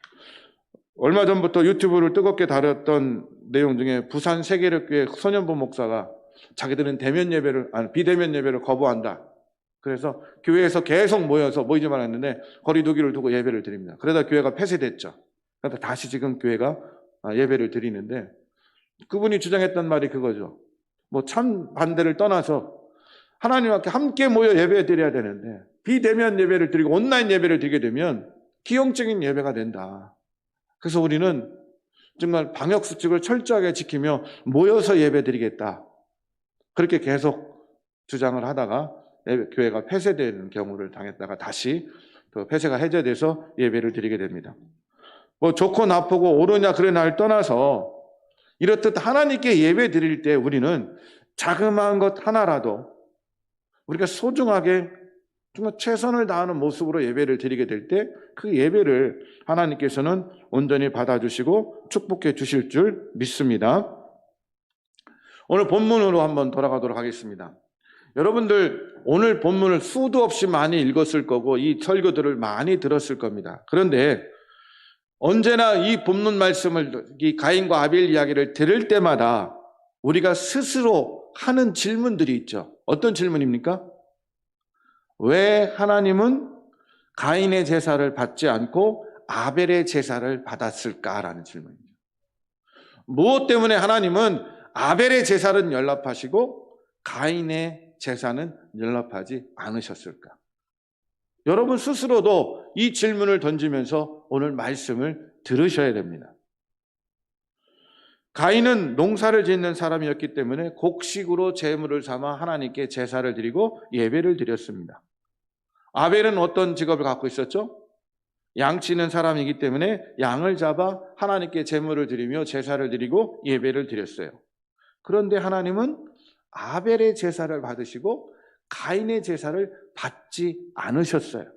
얼마 전부터 유튜브를 뜨겁게 다뤘던 내용 중에 부산 세계력교회 손현보 목사가 자기들은 비대면 예배를 거부한다. 그래서 교회에서 계속 모이지만 했는데 거리두기를 두고 예배를 드립니다. 그러다 교회가 폐쇄됐죠. 그래서 다시 지금 교회가 예배를 드리는데 그분이 주장했던 말이 그거죠. 참 반대를 떠나서 하나님 앞에 함께 모여 예배 드려야 되는데 비대면 예배를 드리고 온라인 예배를 드리게 되면 기형적인 예배가 된다. 그래서 우리는 정말 방역수칙을 철저하게 지키며 모여서 예배 드리겠다. 그렇게 계속 주장을 하다가 교회가 폐쇄되는 경우를 당했다가 다시 또 폐쇄가 해제돼서 예배를 드리게 됩니다. 좋고 나쁘고 옳으냐 그러냐를 떠나서 이렇듯 하나님께 예배 드릴 때 우리는 자그마한 것 하나라도 우리가 소중하게 정말 최선을 다하는 모습으로 예배를 드리게 될 때 그 예배를 하나님께서는 온전히 받아주시고 축복해 주실 줄 믿습니다. 오늘 본문으로 한번 돌아가도록 하겠습니다. 여러분들 오늘 본문을 수도 없이 많이 읽었을 거고 이 설교들을 많이 들었을 겁니다. 그런데 언제나 이 본문 말씀을 이 가인과 아벨 이야기를 들을 때마다 우리가 스스로 하는 질문들이 있죠. 어떤 질문입니까? 왜 하나님은 가인의 제사를 받지 않고 아벨의 제사를 받았을까라는 질문이죠. 무엇 때문에 하나님은 아벨의 제사는 연락하시고 가인의 제사는 연락하지 않으셨을까? 여러분 스스로도 이 질문을 던지면서 오늘 말씀을 들으셔야 됩니다. 가인은 농사를 짓는 사람이었기 때문에 곡식으로 제물을 삼아 하나님께 제사를 드리고 예배를 드렸습니다. 아벨은 어떤 직업을 갖고 있었죠? 양치는 사람이기 때문에 양을 잡아 하나님께 제물을 드리며 제사를 드리고 예배를 드렸어요. 그런데 하나님은 아벨의 제사를 받으시고 가인의 제사를 받지 않으셨어요.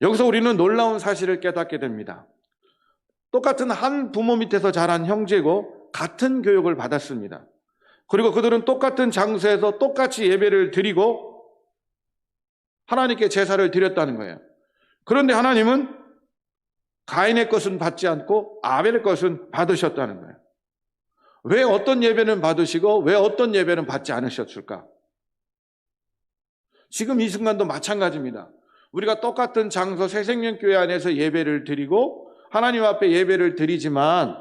여기서 우리는 놀라운 사실을 깨닫게 됩니다. 똑같은 한 부모 밑에서 자란 형제고 같은 교육을 받았습니다. 그리고 그들은 똑같은 장소에서 똑같이 예배를 드리고 하나님께 제사를 드렸다는 거예요. 그런데 하나님은 가인의 것은 받지 않고 아벨의 것은 받으셨다는 거예요. 왜 어떤 예배는 받으시고 왜 어떤 예배는 받지 않으셨을까? 지금 이 순간도 마찬가지입니다. 우리가 똑같은 장소 새생명교회 안에서 예배를 드리고 하나님 앞에 예배를 드리지만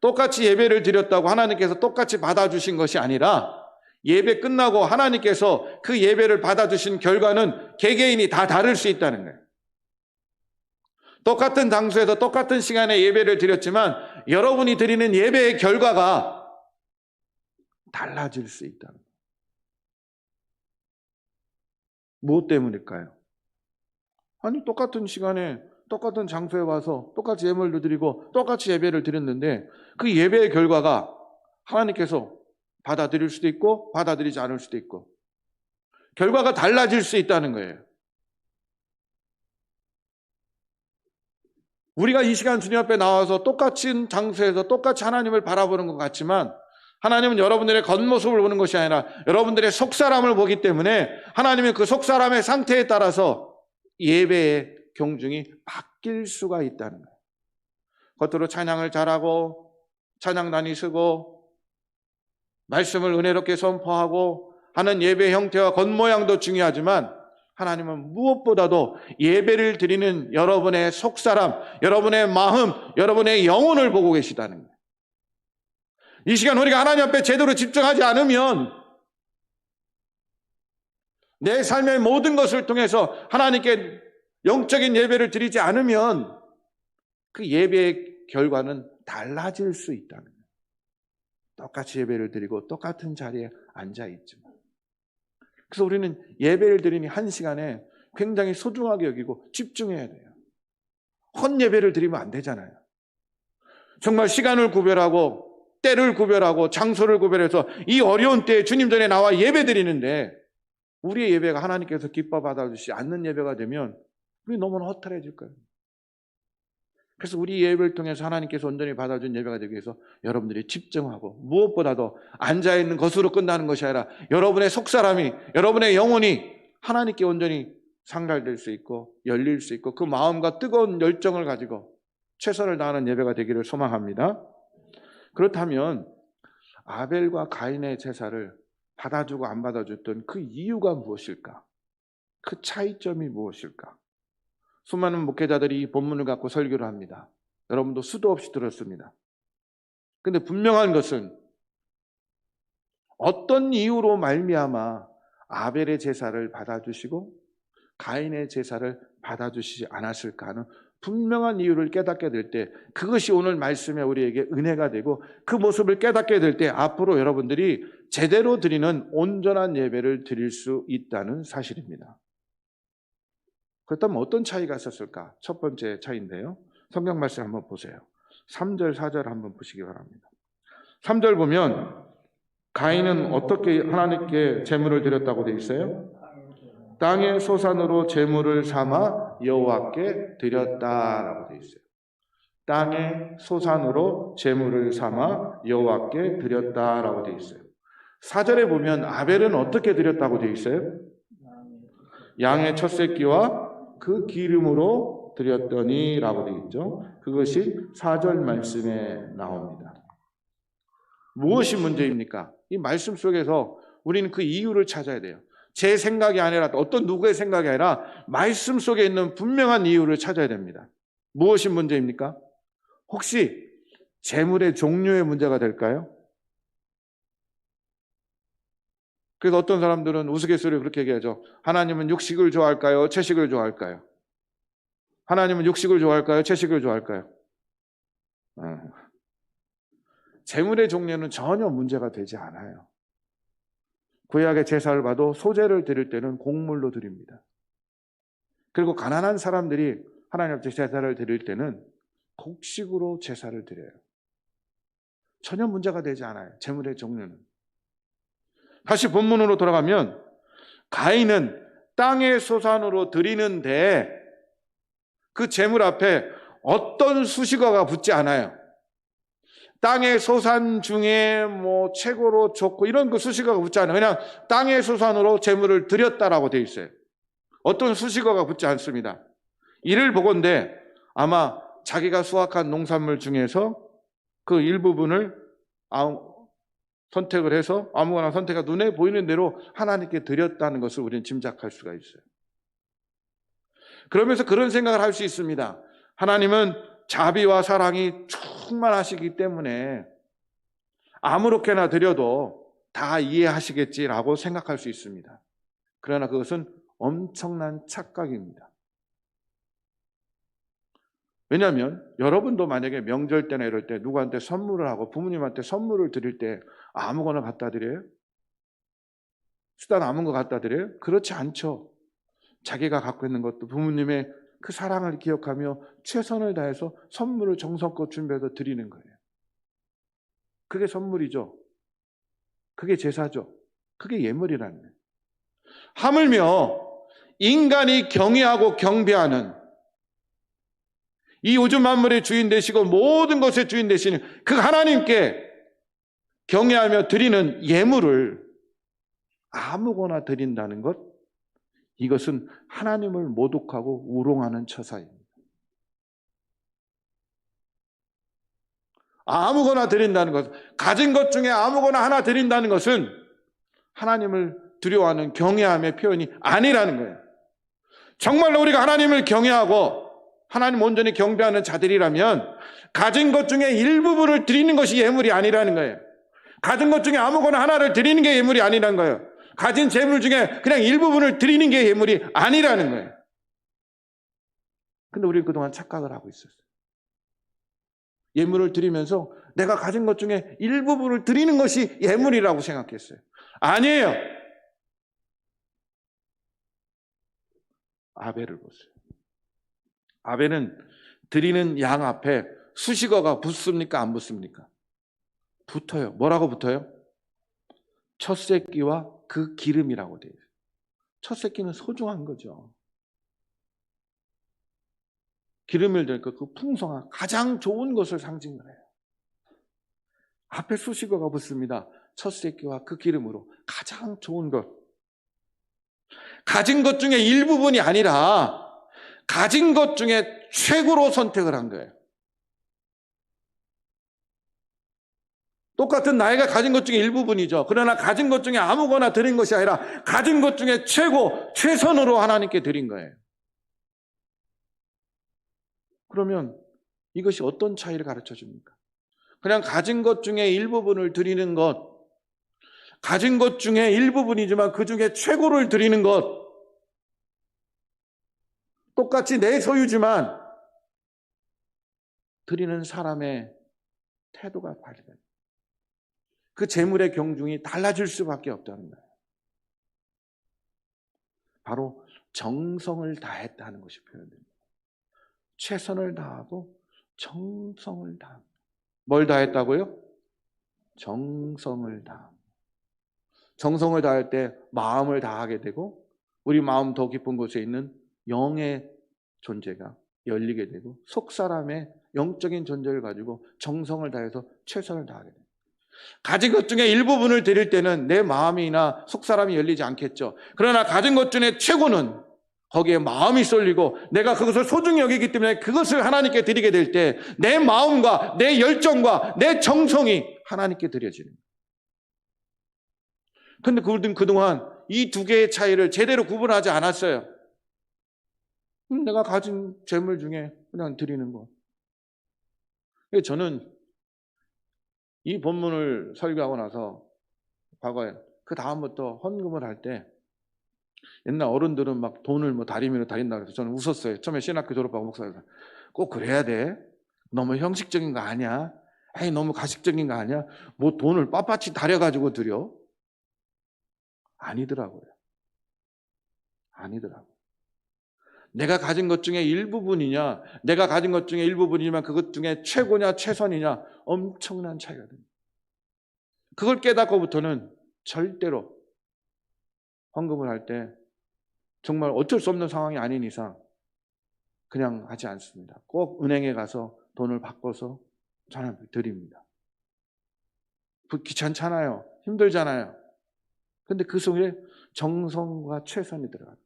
똑같이 예배를 드렸다고 하나님께서 똑같이 받아주신 것이 아니라 예배 끝나고 하나님께서 그 예배를 받아주신 결과는 개개인이 다 다를 수 있다는 거예요. 똑같은 장소에서 똑같은 시간에 예배를 드렸지만 여러분이 드리는 예배의 결과가 달라질 수 있다는 거예요. 무엇 때문일까요? 아니, 똑같은 시간에 똑같은 장소에 와서 똑같이 예물도 드리고 똑같이 예배를 드렸는데 그 예배의 결과가 하나님께서 받아들일 수도 있고 받아들이지 않을 수도 있고 결과가 달라질 수 있다는 거예요. 우리가 이 시간 주님 앞에 나와서 똑같은 장소에서 똑같이 하나님을 바라보는 것 같지만 하나님은 여러분들의 겉모습을 보는 것이 아니라 여러분들의 속사람을 보기 때문에 하나님은 그 속사람의 상태에 따라서 예배의 경중이 바뀔 수가 있다는 거예요. 겉으로 찬양을 잘하고 찬양단이 서고 말씀을 은혜롭게 선포하고 하는 예배 형태와 겉모양도 중요하지만 하나님은 무엇보다도 예배를 드리는 여러분의 속사람, 여러분의 마음, 여러분의 영혼을 보고 계시다는 거예요. 이 시간 우리가 하나님 앞에 제대로 집중하지 않으면 내 삶의 모든 것을 통해서 하나님께 영적인 예배를 드리지 않으면 그 예배의 결과는 달라질 수 있다는 거예요. 똑같이 예배를 드리고 똑같은 자리에 앉아 있지만 그래서 우리는 예배를 드리니 한 시간에 굉장히 소중하게 여기고 집중해야 돼요. 헛 예배를 드리면 안 되잖아요. 정말 시간을 구별하고 때를 구별하고 장소를 구별해서 이 어려운 때에 주님 전에 나와 예배 드리는데 우리의 예배가 하나님께서 기뻐 받아주시지 않는 예배가 되면 우리 너무나 허탈해질 거예요. 그래서 우리 예배를 통해서 하나님께서 온전히 받아준 예배가 되기 위해서 여러분들이 집중하고 무엇보다도 앉아있는 것으로 끝나는 것이 아니라 여러분의 속사람이 여러분의 영혼이 하나님께 온전히 상달될 수 있고 열릴 수 있고 그 마음과 뜨거운 열정을 가지고 최선을 다하는 예배가 되기를 소망합니다. 그렇다면 아벨과 가인의 제사를 받아주고 안 받아줬던 그 이유가 무엇일까? 그 차이점이 무엇일까? 수많은 목회자들이 이 본문을 갖고 설교를 합니다. 여러분도 수도 없이 들었습니다. 근데 분명한 것은 어떤 이유로 말미암아 아벨의 제사를 받아주시고 가인의 제사를 받아주시지 않았을까 하는 분명한 이유를 깨닫게 될 때 그것이 오늘 말씀에 우리에게 은혜가 되고 그 모습을 깨닫게 될 때 앞으로 여러분들이 제대로 드리는 온전한 예배를 드릴 수 있다는 사실입니다. 그렇다면 어떤 차이가 있었을까? 첫 번째 차이인데요. 성경 말씀 한번 보세요. 3절, 4절 한번 보시기 바랍니다. 3절 보면 가인은 어떻게 하나님께 제물을 드렸다고 되어 있어요? 땅의 소산으로 제물을 삼아 여호와께 드렸다라고 되어 있어요. 땅의 소산으로 제물을 삼아 여호와께 드렸다라고 되어 있어요. 4절에 보면 아벨은 어떻게 드렸다고 되어 있어요? 양의 첫 새끼와 그 기름으로 드렸더니라고 되어 있죠. 그것이 4절 말씀에 나옵니다. 무엇이 문제입니까? 이 말씀 속에서 우리는 그 이유를 찾아야 돼요. 제 생각이 아니라 어떤 누구의 생각이 아니라 말씀 속에 있는 분명한 이유를 찾아야 됩니다. 무엇이 문제입니까? 혹시 재물의 종류의 문제가 될까요? 그래서 어떤 사람들은 우스갯소리로 그렇게 얘기하죠. 하나님은 육식을 좋아할까요? 채식을 좋아할까요? 하나님은 육식을 좋아할까요? 채식을 좋아할까요? 재물의 종류는 전혀 문제가 되지 않아요. 구약의 제사를 봐도 소제를 드릴 때는 곡물로 드립니다. 그리고 가난한 사람들이 하나님 앞에 제사를 드릴 때는 곡식으로 제사를 드려요. 전혀 문제가 되지 않아요. 재물의 종류는. 다시 본문으로 돌아가면 가인은 땅의 소산으로 드리는데 그 재물 앞에 어떤 수식어가 붙지 않아요. 땅의 소산 중에 뭐 최고로 좋고 이런 그 수식어가 붙지 않아요. 그냥 땅의 소산으로 재물을 드렸다라고 되어 있어요. 어떤 수식어가 붙지 않습니다. 이를 보건대 아마 자기가 수확한 농산물 중에서 그 일부분을 선택을 해서 아무거나 선택가 눈에 보이는 대로 하나님께 드렸다는 것을 우리는 짐작할 수가 있어요. 그러면서 그런 생각을 할 수 있습니다. 하나님은 자비와 사랑이 충만하시기 때문에 아무렇게나 드려도 다 이해하시겠지라고 생각할 수 있습니다. 그러나 그것은 엄청난 착각입니다. 왜냐하면 여러분도 만약에 명절 때나 이럴 때 누구한테 선물을 하고 부모님한테 선물을 드릴 때 아무거나 갖다 드려요? 수다 남은 거 갖다 드려요? 그렇지 않죠. 자기가 갖고 있는 것도 부모님의 그 사랑을 기억하며 최선을 다해서 선물을 정성껏 준비해서 드리는 거예요. 그게 선물이죠. 그게 제사죠. 그게 예물이라는 거예요. 하물며 인간이 경외하고 경배하는 이 우주 만물의 주인 되시고 모든 것의 주인 되시는 그 하나님께 경외하며 드리는 예물을 아무거나 드린다는 것, 이것은 하나님을 모독하고 우롱하는 처사입니다. 아무거나 드린다는 것, 가진 것 중에 아무거나 하나 드린다는 것은 하나님을 두려워하는 경외함의 표현이 아니라는 거예요. 정말로 우리가 하나님을 경외하고 하나님 온전히 경배하는 자들이라면 가진 것 중에 일부분을 드리는 것이 예물이 아니라는 거예요. 가진 것 중에 아무거나 하나를 드리는 게 예물이 아니라는 거예요. 가진 재물 중에 그냥 일부분을 드리는 게 예물이 아니라는 거예요. 근데 우리는 그동안 착각을 하고 있었어요. 예물을 드리면서 내가 가진 것 중에 일부분을 드리는 것이 예물이라고 생각했어요. 아니에요. 아벨을 보세요. 아벨은 드리는 양 앞에 수식어가 붙습니까? 안 붙습니까? 붙어요. 뭐라고 붙어요? 첫 새끼와 그 기름이라고 돼요. 첫 새끼는 소중한 거죠. 기름을 댈 것, 그 풍성한 가장 좋은 것을 상징해요. 앞에 수식어가 붙습니다. 첫 새끼와 그 기름으로 가장 좋은 것. 가진 것 중에 일부분이 아니라 가진 것 중에 최고로 선택을 한 거예요. 똑같은 나이가 가진 것 중에 일부분이죠. 그러나 가진 것 중에 아무거나 드린 것이 아니라 가진 것 중에 최고, 최선으로 하나님께 드린 거예요. 그러면 이것이 어떤 차이를 가르쳐 줍니까? 그냥 가진 것 중에 일부분을 드리는 것, 가진 것 중에 일부분이지만 그 중에 최고를 드리는 것, 똑같이 내 소유지만 드리는 사람의 태도가 달라요. 그 재물의 경중이 달라질 수밖에 없다는 거예요. 바로 정성을 다했다는 것이 표현됩니다. 최선을 다하고 정성을 다합니다. 뭘 다했다고요? 정성을 다합니다. 정성을 다할 때 마음을 다하게 되고 우리 마음 더 깊은 곳에 있는 영의 존재가 열리게 되고 속사람의 영적인 존재를 가지고 정성을 다해서 최선을 다하게 됩니다. 가진 것 중에 일부분을 드릴 때는 내 마음이나 속사람이 열리지 않겠죠. 그러나 가진 것 중에 최고는 거기에 마음이 쏠리고 내가 그것을 소중히 여기기 때문에 그것을 하나님께 드리게 될 때 내 마음과 내 열정과 내 정성이 하나님께 드려지는 거예요. 그런데 그동안 이 두 개의 차이를 제대로 구분하지 않았어요. 내가 가진 재물 중에 그냥 드리는 거. 저는 이 본문을 설교하고 나서 과거에 그 다음부터 헌금을 할 때 옛날 어른들은 막 돈을 뭐 다리미로 다린다고 해서 저는 웃었어요. 처음에 신학교 졸업하고 목사가 꼭 그래야 돼? 너무 형식적인 거 아니야? 에이 너무 가식적인 거 아니야? 뭐 돈을 빳빳이 다려가지고 드려? 아니더라고요. 아니더라고요. 내가 가진 것 중에 일부분이냐, 내가 가진 것 중에 일부분이지만 그것 중에 최고냐, 최선이냐, 엄청난 차이가 됩니다. 그걸 깨닫고부터는 절대로 헌금을 할 때 정말 어쩔 수 없는 상황이 아닌 이상 그냥 하지 않습니다. 꼭 은행에 가서 돈을 바꿔서 저한테 드립니다. 귀찮잖아요. 힘들잖아요. 근데 그 속에 정성과 최선이 들어가요.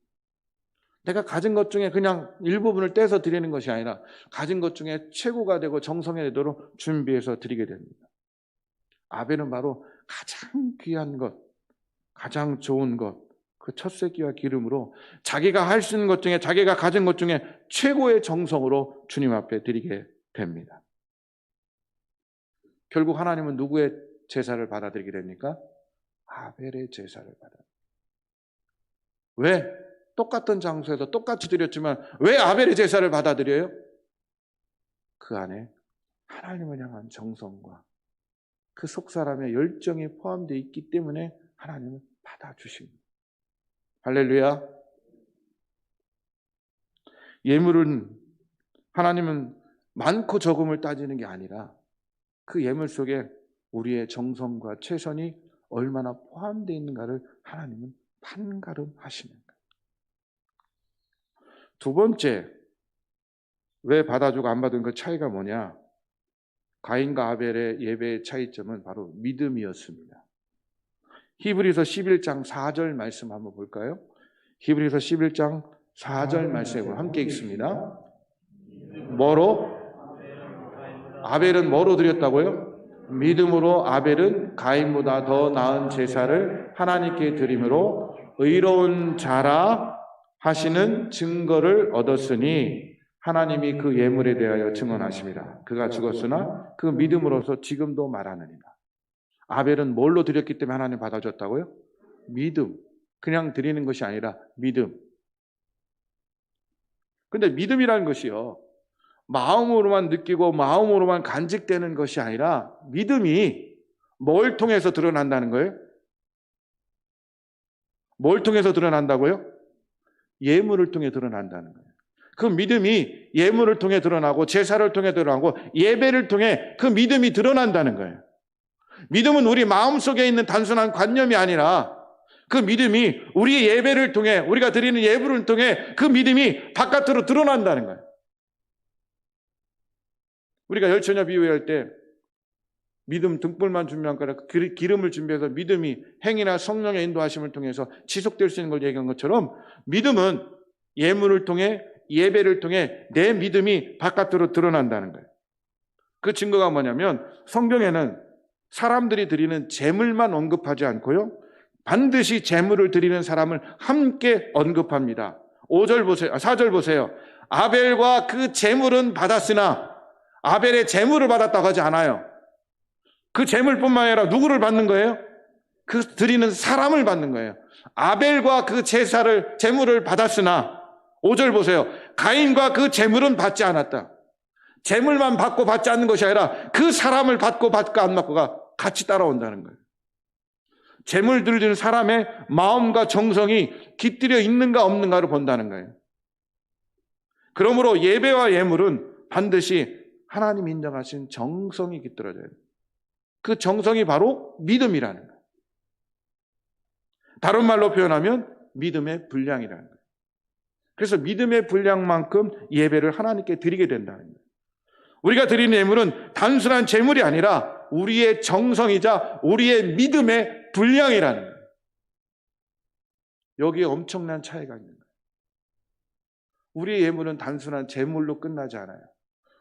내가 가진 것 중에 그냥 일부분을 떼서 드리는 것이 아니라 가진 것 중에 최고가 되고 정성이 되도록 준비해서 드리게 됩니다. 아벨은 바로 가장 귀한 것, 가장 좋은 것, 그 첫 새끼와 기름으로 자기가 할 수 있는 것 중에 자기가 가진 것 중에 최고의 정성으로 주님 앞에 드리게 됩니다. 결국 하나님은 누구의 제사를 받아들이게 됩니까? 아벨의 제사를 받아들입니다. 왜? 똑같은 장소에서 똑같이 드렸지만 왜 아벨의 제사를 받아들여요? 그 안에 하나님을 향한 정성과 그 속사람의 열정이 포함되어 있기 때문에 하나님은 받아주십니다. 할렐루야. 예물은 하나님은 많고 적음을 따지는 게 아니라 그 예물 속에 우리의 정성과 최선이 얼마나 포함되어 있는가를 하나님은 판가름하시는 거예요. 두 번째, 왜 받아주고 안 받은 그 차이가 뭐냐? 가인과 아벨의 예배의 차이점은 바로 믿음이었습니다. 히브리서 11장 4절 말씀 한번 볼까요? 히브리서 11장 4절 말씀을 함께 읽습니다. 뭐로? 아벨은 뭐로 드렸다고요? 믿음으로 아벨은 가인보다 더 나은 제사를 하나님께 드림으로 의로운 자라 하시는 증거를 얻었으니 하나님이 그 예물에 대하여 증언하십니다. 그가 죽었으나 그 믿음으로서 지금도 말하느니라. 아벨은 뭘로 드렸기 때문에 하나님 받아줬다고요? 믿음. 그냥 드리는 것이 아니라 믿음. 근데 믿음이라는 것이요, 마음으로만 느끼고 마음으로만 간직되는 것이 아니라 믿음이 뭘 통해서 드러난다는 거예요? 뭘 통해서 드러난다고요? 예물을 통해 드러난다는 거예요. 그 믿음이 예물을 통해 드러나고 제사를 통해 드러나고 예배를 통해 그 믿음이 드러난다는 거예요. 믿음은 우리 마음속에 있는 단순한 관념이 아니라 그 믿음이 우리의 예배를 통해, 우리가 드리는 예물을 통해 그 믿음이 바깥으로 드러난다는 거예요. 우리가 열처녀 비유할 때 믿음 등불만 준비한 거라 기름을 준비해서 믿음이 행위나 성령의 인도하심을 통해서 지속될 수 있는 걸 얘기한 것처럼 믿음은 예물을 통해 예배를 통해 내 믿음이 바깥으로 드러난다는 거예요. 그 증거가 뭐냐면 성경에는 사람들이 드리는 제물만 언급하지 않고요, 반드시 제물을 드리는 사람을 함께 언급합니다. 5절 보세요. 4절 보세요. 아벨과 그 제물은 받았으나 아벨의 제물을 받았다고 하지 않아요. 그 제물뿐만 아니라 누구를 받는 거예요? 그 드리는 사람을 받는 거예요. 아벨과 그 제물을 받았으나 5절 보세요. 가인과 그 제물은 받지 않았다. 제물만 받고 받지 않는 것이 아니라 그 사람을 받고 받고 안 받고가 같이 따라온다는 거예요. 제물 드리는 사람의 마음과 정성이 깃들여 있는가 없는가를 본다는 거예요. 그러므로 예배와 예물은 반드시 하나님 인정하신 정성이 깃들어져야 돼요. 그 정성이 바로 믿음이라는 거예요. 다른 말로 표현하면 믿음의 분량이라는 거예요. 그래서 믿음의 분량만큼 예배를 하나님께 드리게 된다는 거예요. 우리가 드리는 예물은 단순한 제물이 아니라 우리의 정성이자 우리의 믿음의 분량이라는 거예요. 여기에 엄청난 차이가 있는 거예요. 우리의 예물은 단순한 제물로 끝나지 않아요.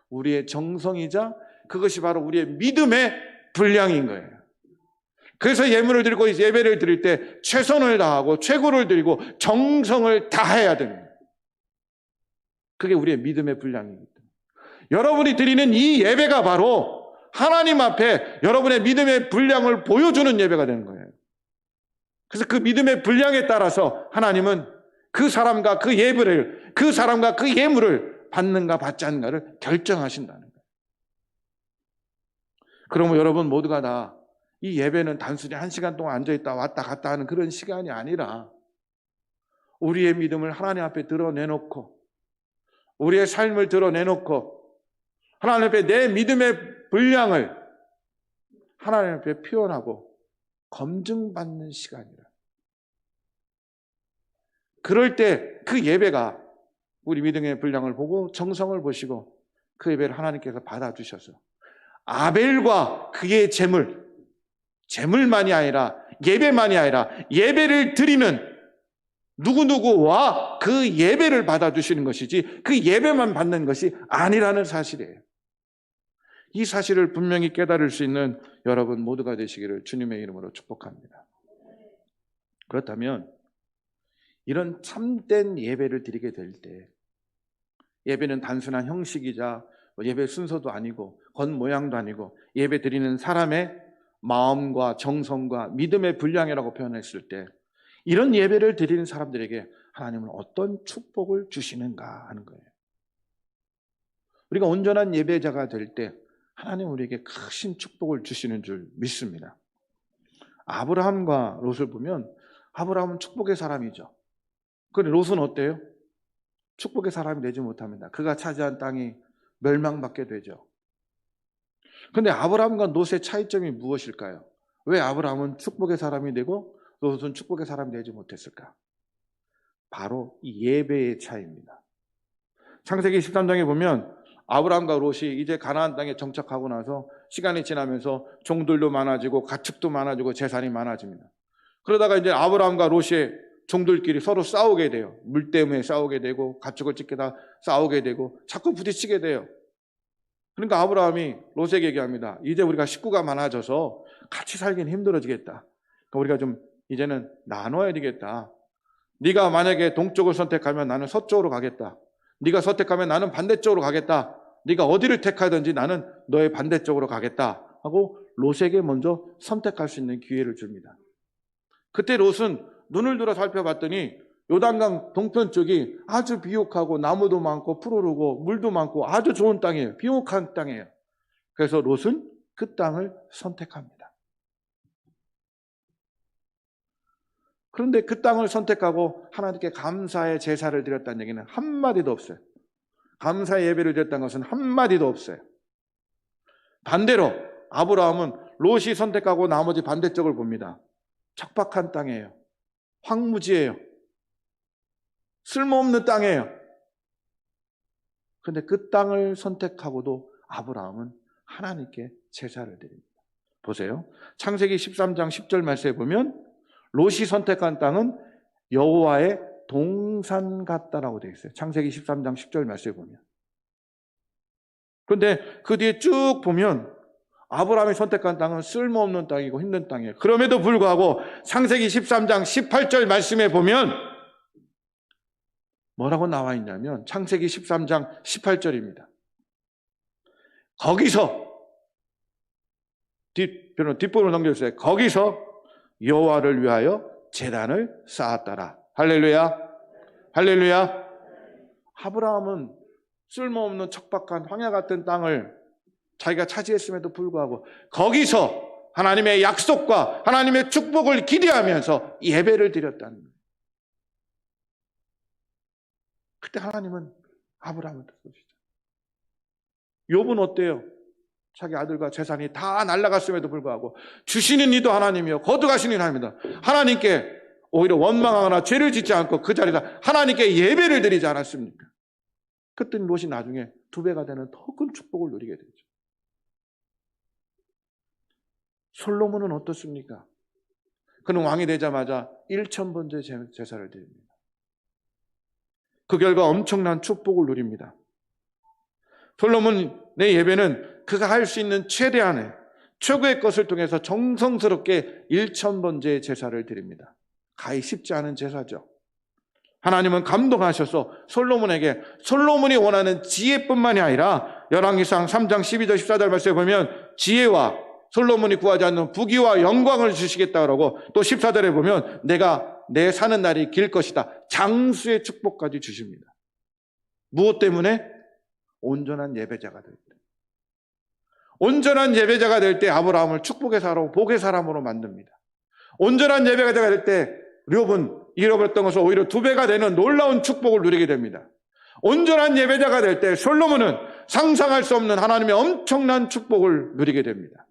우리의 정성이자 그것이 바로 우리의 믿음의 분량인 거예요. 그래서 예물을 드리고 예배를 드릴 때 최선을 다하고 최고를 드리고 정성을 다해야 됩니다. 그게 우리의 믿음의 분량이기 때문에 여러분이 드리는 이 예배가 바로 하나님 앞에 여러분의 믿음의 분량을 보여주는 예배가 되는 거예요. 그래서 그 믿음의 분량에 따라서 하나님은 그 사람과 그 예배를, 그 사람과 그 예물을 받는가 받지 않는가를 결정하신다는 거예요. 그러면 여러분 모두가 다 이 예배는 단순히 1시간 동안 앉아있다 왔다 갔다 하는 그런 시간이 아니라 우리의 믿음을 하나님 앞에 드러내놓고 우리의 삶을 드러내놓고 하나님 앞에 내 믿음의 분량을 하나님 앞에 표현하고 검증받는 시간이라. 그럴 때 그 예배가 우리 믿음의 분량을 보고 정성을 보시고 그 예배를 하나님께서 받아주셔서 아벨과 그의 제물만이 아니라 예배만이 아니라 예배를 드리는 누구누구와 그 예배를 받아주시는 것이지 그 예배만 받는 것이 아니라는 사실이에요. 이 사실을 분명히 깨달을 수 있는 여러분 모두가 되시기를 주님의 이름으로 축복합니다. 그렇다면 이런 참된 예배를 드리게 될 때 예배는 단순한 형식이자 예배 순서도 아니고 겉모양도 아니고 예배 드리는 사람의 마음과 정성과 믿음의 분량이라고 표현했을 때 이런 예배를 드리는 사람들에게 하나님은 어떤 축복을 주시는가 하는 거예요. 우리가 온전한 예배자가 될 때 하나님 우리에게 크신 축복을 주시는 줄 믿습니다. 아브라함과 롯을 보면 아브라함은 축복의 사람이죠. 그런데 롯은 어때요? 축복의 사람이 되지 못합니다. 그가 차지한 땅이 멸망받게 되죠. 그런데 아브라함과 롯의 차이점이 무엇일까요? 왜 아브라함은 축복의 사람이 되고 롯은 축복의 사람이 되지 못했을까? 바로 이 예배의 차이입니다. 창세기 13장에 보면 아브라함과 롯이 이제 가나안 땅에 정착하고 나서 시간이 지나면서 종들도 많아지고 가축도 많아지고 재산이 많아집니다. 그러다가 이제 아브라함과 롯의 종들끼리 서로 싸우게 돼요. 물 때문에 싸우게 되고 가축을 찢기다 싸우게 되고 자꾸 부딪히게 돼요. 그러니까 아브라함이 롯에게 얘기합니다. 이제 우리가 식구가 많아져서 같이 살기는 힘들어지겠다. 그러니까 우리가 좀 이제는 나눠야 되겠다. 네가 만약에 동쪽을 선택하면 나는 서쪽으로 가겠다. 네가 선택하면 나는 반대쪽으로 가겠다. 네가 어디를 택하든지 나는 너의 반대쪽으로 가겠다 하고 롯에게 먼저 선택할 수 있는 기회를 줍니다. 그때 롯은 눈을 들어 살펴봤더니 요단강 동편 쪽이 아주 비옥하고 나무도 많고 푸르르고 물도 많고 아주 좋은 땅이에요. 비옥한 땅이에요. 그래서 롯은 그 땅을 선택합니다. 그런데 그 땅을 선택하고 하나님께 감사의 제사를 드렸다는 얘기는 한마디도 없어요. 감사의 예배를 드렸다는 것은 한마디도 없어요. 반대로 아브라함은 롯이 선택하고 나머지 반대쪽을 봅니다. 척박한 땅이에요. 황무지예요. 쓸모없는 땅이에요. 그런데 그 땅을 선택하고도 아브라함은 하나님께 제사를 드립니다. 보세요. 창세기 13장 10절 말씀에 보면 롯이 선택한 땅은 여호와의 동산 같다라고 되어 있어요. 창세기 13장 10절 말씀에 보면. 그런데 그 뒤에 쭉 보면 아브라함이 선택한 땅은 쓸모없는 땅이고 힘든 땅이에요. 그럼에도 불구하고 창세기 13장 18절 말씀에 보면 뭐라고 나와 있냐면 창세기 13장 18절입니다. 거기서 뒷부분을 넘겨주세요. 거기서 여호와를 위하여 제단을 쌓았더라. 할렐루야. 할렐루야. 아브라함은 쓸모없는 척박한 황야 같은 땅을 자기가 차지했음에도 불구하고 거기서 하나님의 약속과 하나님의 축복을 기대하면서 예배를 드렸다는 거예요. 그때 하나님은 아브라함을 듣으시죠. 욥은 어때요? 자기 아들과 재산이 다 날아갔음에도 불구하고 주시는 이도 하나님이요 거두가시는 하나님이다. 하나님께 오히려 원망하거나 죄를 짓지 않고 그 자리에다 하나님께 예배를 드리지 않았습니까? 그때 롯이 나중에 2배가 되는 더 큰 축복을 누리게 되죠. 솔로몬은 어떻습니까? 그는 왕이 되자마자 1000번째 제사를 드립니다. 그 결과 엄청난 축복을 누립니다. 솔로몬의 예배는 그가 할 수 있는 최대한의 최고의 것을 통해서 정성스럽게 1000번째 제사를 드립니다. 가히 쉽지 않은 제사죠. 하나님은 감동하셔서 솔로몬에게 솔로몬이 원하는 지혜뿐만이 아니라 열왕기상 3장 12절 14절 말씀에 보면 지혜와 솔로몬이 구하지 않는 부귀와 영광을 주시겠다고 또 14절에 보면 내가 내 사는 날이 길 것이다. 장수의 축복까지 주십니다. 무엇 때문에? 온전한 예배자가 될 때. 온전한 예배자가 될 때 아브라함을 축복의 사람으로 복의 사람으로 만듭니다. 온전한 예배자가 될 때 욥은 잃어버렸던 것을 오히려 2배가 되는 놀라운 축복을 누리게 됩니다. 온전한 예배자가 될 때 솔로몬은 상상할 수 없는 하나님의 엄청난 축복을 누리게 됩니다.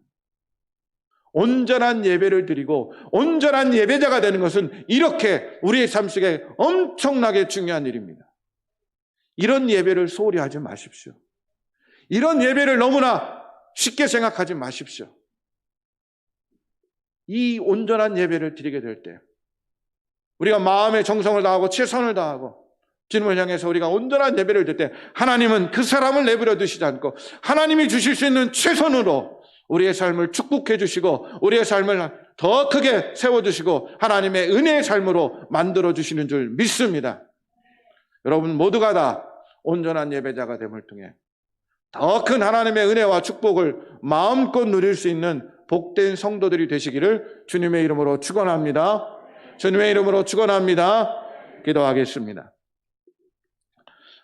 온전한 예배를 드리고 온전한 예배자가 되는 것은 이렇게 우리의 삶 속에 엄청나게 중요한 일입니다. 이런 예배를 소홀히 하지 마십시오. 이런 예배를 너무나 쉽게 생각하지 마십시오. 이 온전한 예배를 드리게 될 때 우리가 마음의 정성을 다하고 최선을 다하고 주님을 향해서 우리가 온전한 예배를 드릴 때 하나님은 그 사람을 내버려 두시지 않고 하나님이 주실 수 있는 최선으로 우리의 삶을 축복해 주시고 우리의 삶을 더 크게 세워주시고 하나님의 은혜의 삶으로 만들어 주시는 줄 믿습니다. 여러분 모두가 다 온전한 예배자가 됨을 통해 더 큰 하나님의 은혜와 축복을 마음껏 누릴 수 있는 복된 성도들이 되시기를 주님의 이름으로 축원합니다. 주님의 이름으로 축원합니다. 기도하겠습니다.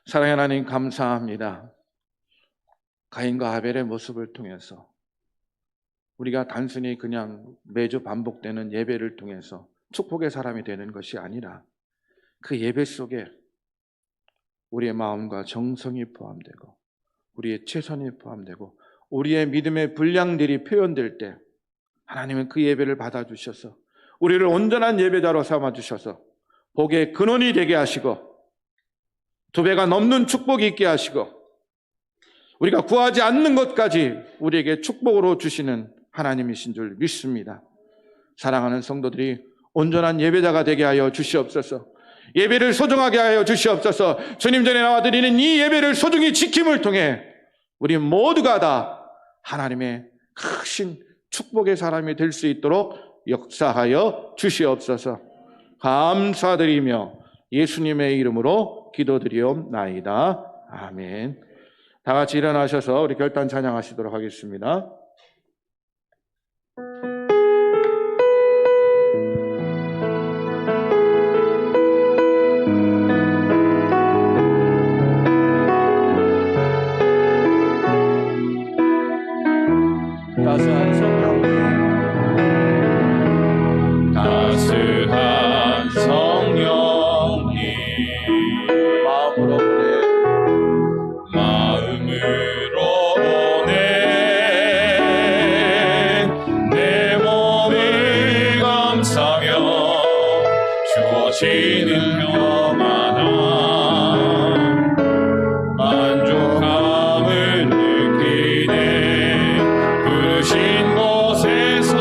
사랑의 하나님 감사합니다. 가인과 아벨의 모습을 통해서 우리가 단순히 그냥 매주 반복되는 예배를 통해서 축복의 사람이 되는 것이 아니라 그 예배 속에 우리의 마음과 정성이 포함되고 우리의 최선이 포함되고 우리의 믿음의 분량들이 표현될 때 하나님은 그 예배를 받아주셔서 우리를 온전한 예배자로 삼아주셔서 복의 근원이 되게 하시고 2배가 넘는 축복이 있게 하시고 우리가 구하지 않는 것까지 우리에게 축복으로 주시는 하나님이신 줄 믿습니다. 사랑하는 성도들이 온전한 예배자가 되게 하여 주시옵소서. 예배를 소중하게 하여 주시옵소서. 주님 전에 나와 드리는 이 예배를 소중히 지킴을 통해 우리 모두가 다 하나님의 크신 축복의 사람이 될 수 있도록 역사하여 주시옵소서. 감사드리며 예수님의 이름으로 기도드리옵나이다. 아멘. 다 같이 일어나셔서 우리 결단 찬양하시도록 하겠습니다. 따스한 성령님, 따스한 성령님, 마음으로 보내 마음으로 보내 내 몸을 감싸며 주어지는 평안함 만족함을 느끼네. 부르신 곳에서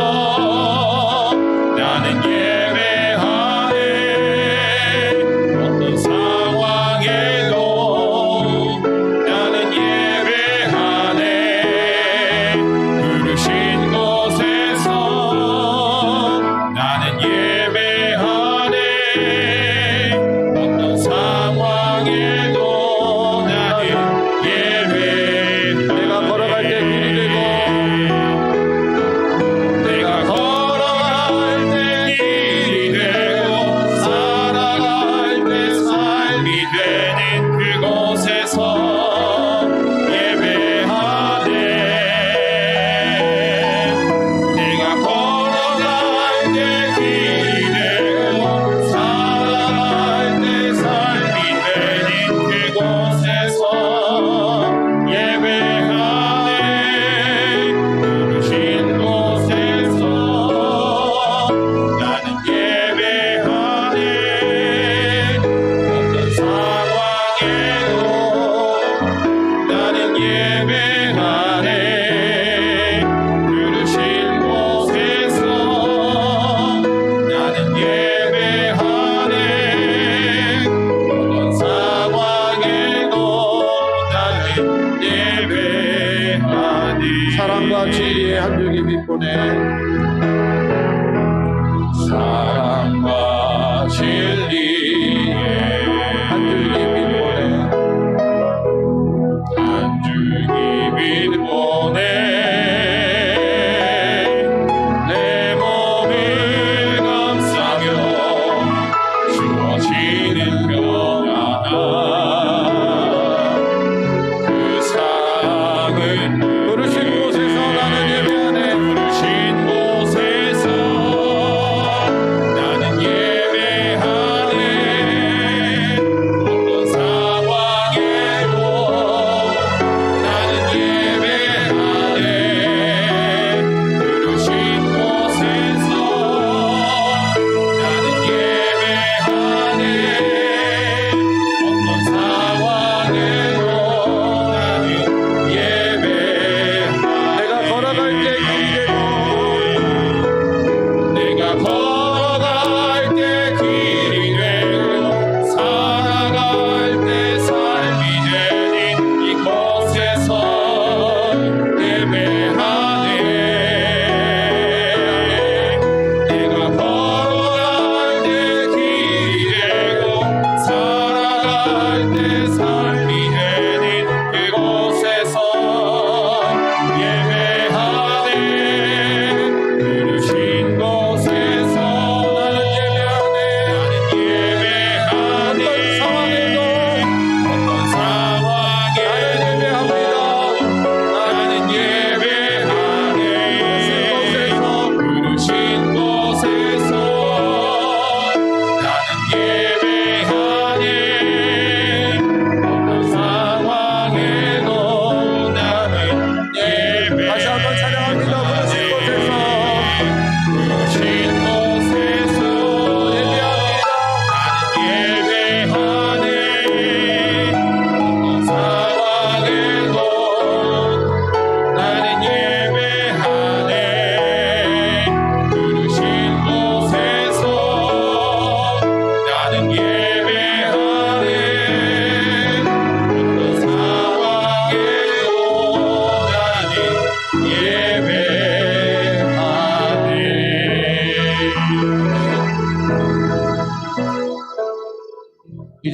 나는 예배하네. 어떤 상황에도 나는 예배하네. 부르신 곳에서 나는 예배하네. 어떤 상황에도 나는 예배하네. 내가 걸어갈 때 길이 되고 내가 걸어갈 때 길이 되고 살아갈 때 삶이 되는 그곳에서 예배하네. 내가 걸어갈 때 길이 되고 살아갈 때 삶이 되는 그곳에서 예배하네. 부르신 곳에서 나는 예배하네. 어떤 상황에도 나는 예배하네. 부르신 곳에서 나는 예배하네. 어떤 상황에도 나는 예배하네. 사랑과 진리의 한 줄기 빛보내 사랑과 진리의 한 줄기 빛보내 한 줄기 빛 보내 내 몸을 감싸며 주어지는 평안함 그 사랑을 부르신 곳에서 나는 예배하네. 부르신 곳에서 나는 예배하네.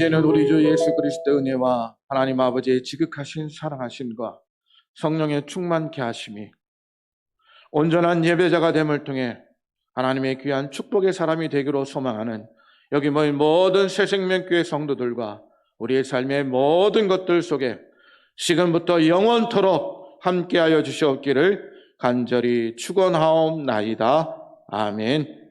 이제는 우리 주 예수 그리스도의 은혜와 하나님 아버지의 지극하신 사랑하심과 성령의 충만케 하심이 온전한 예배자가 됨을 통해 하나님의 귀한 축복의 사람이 되기로 소망하는 여기 모인 모든 새생명교회 성도들과 우리의 삶의 모든 것들 속에 지금부터 영원토록 함께하여 주시옵기를 간절히 축원하옵나이다. 아멘.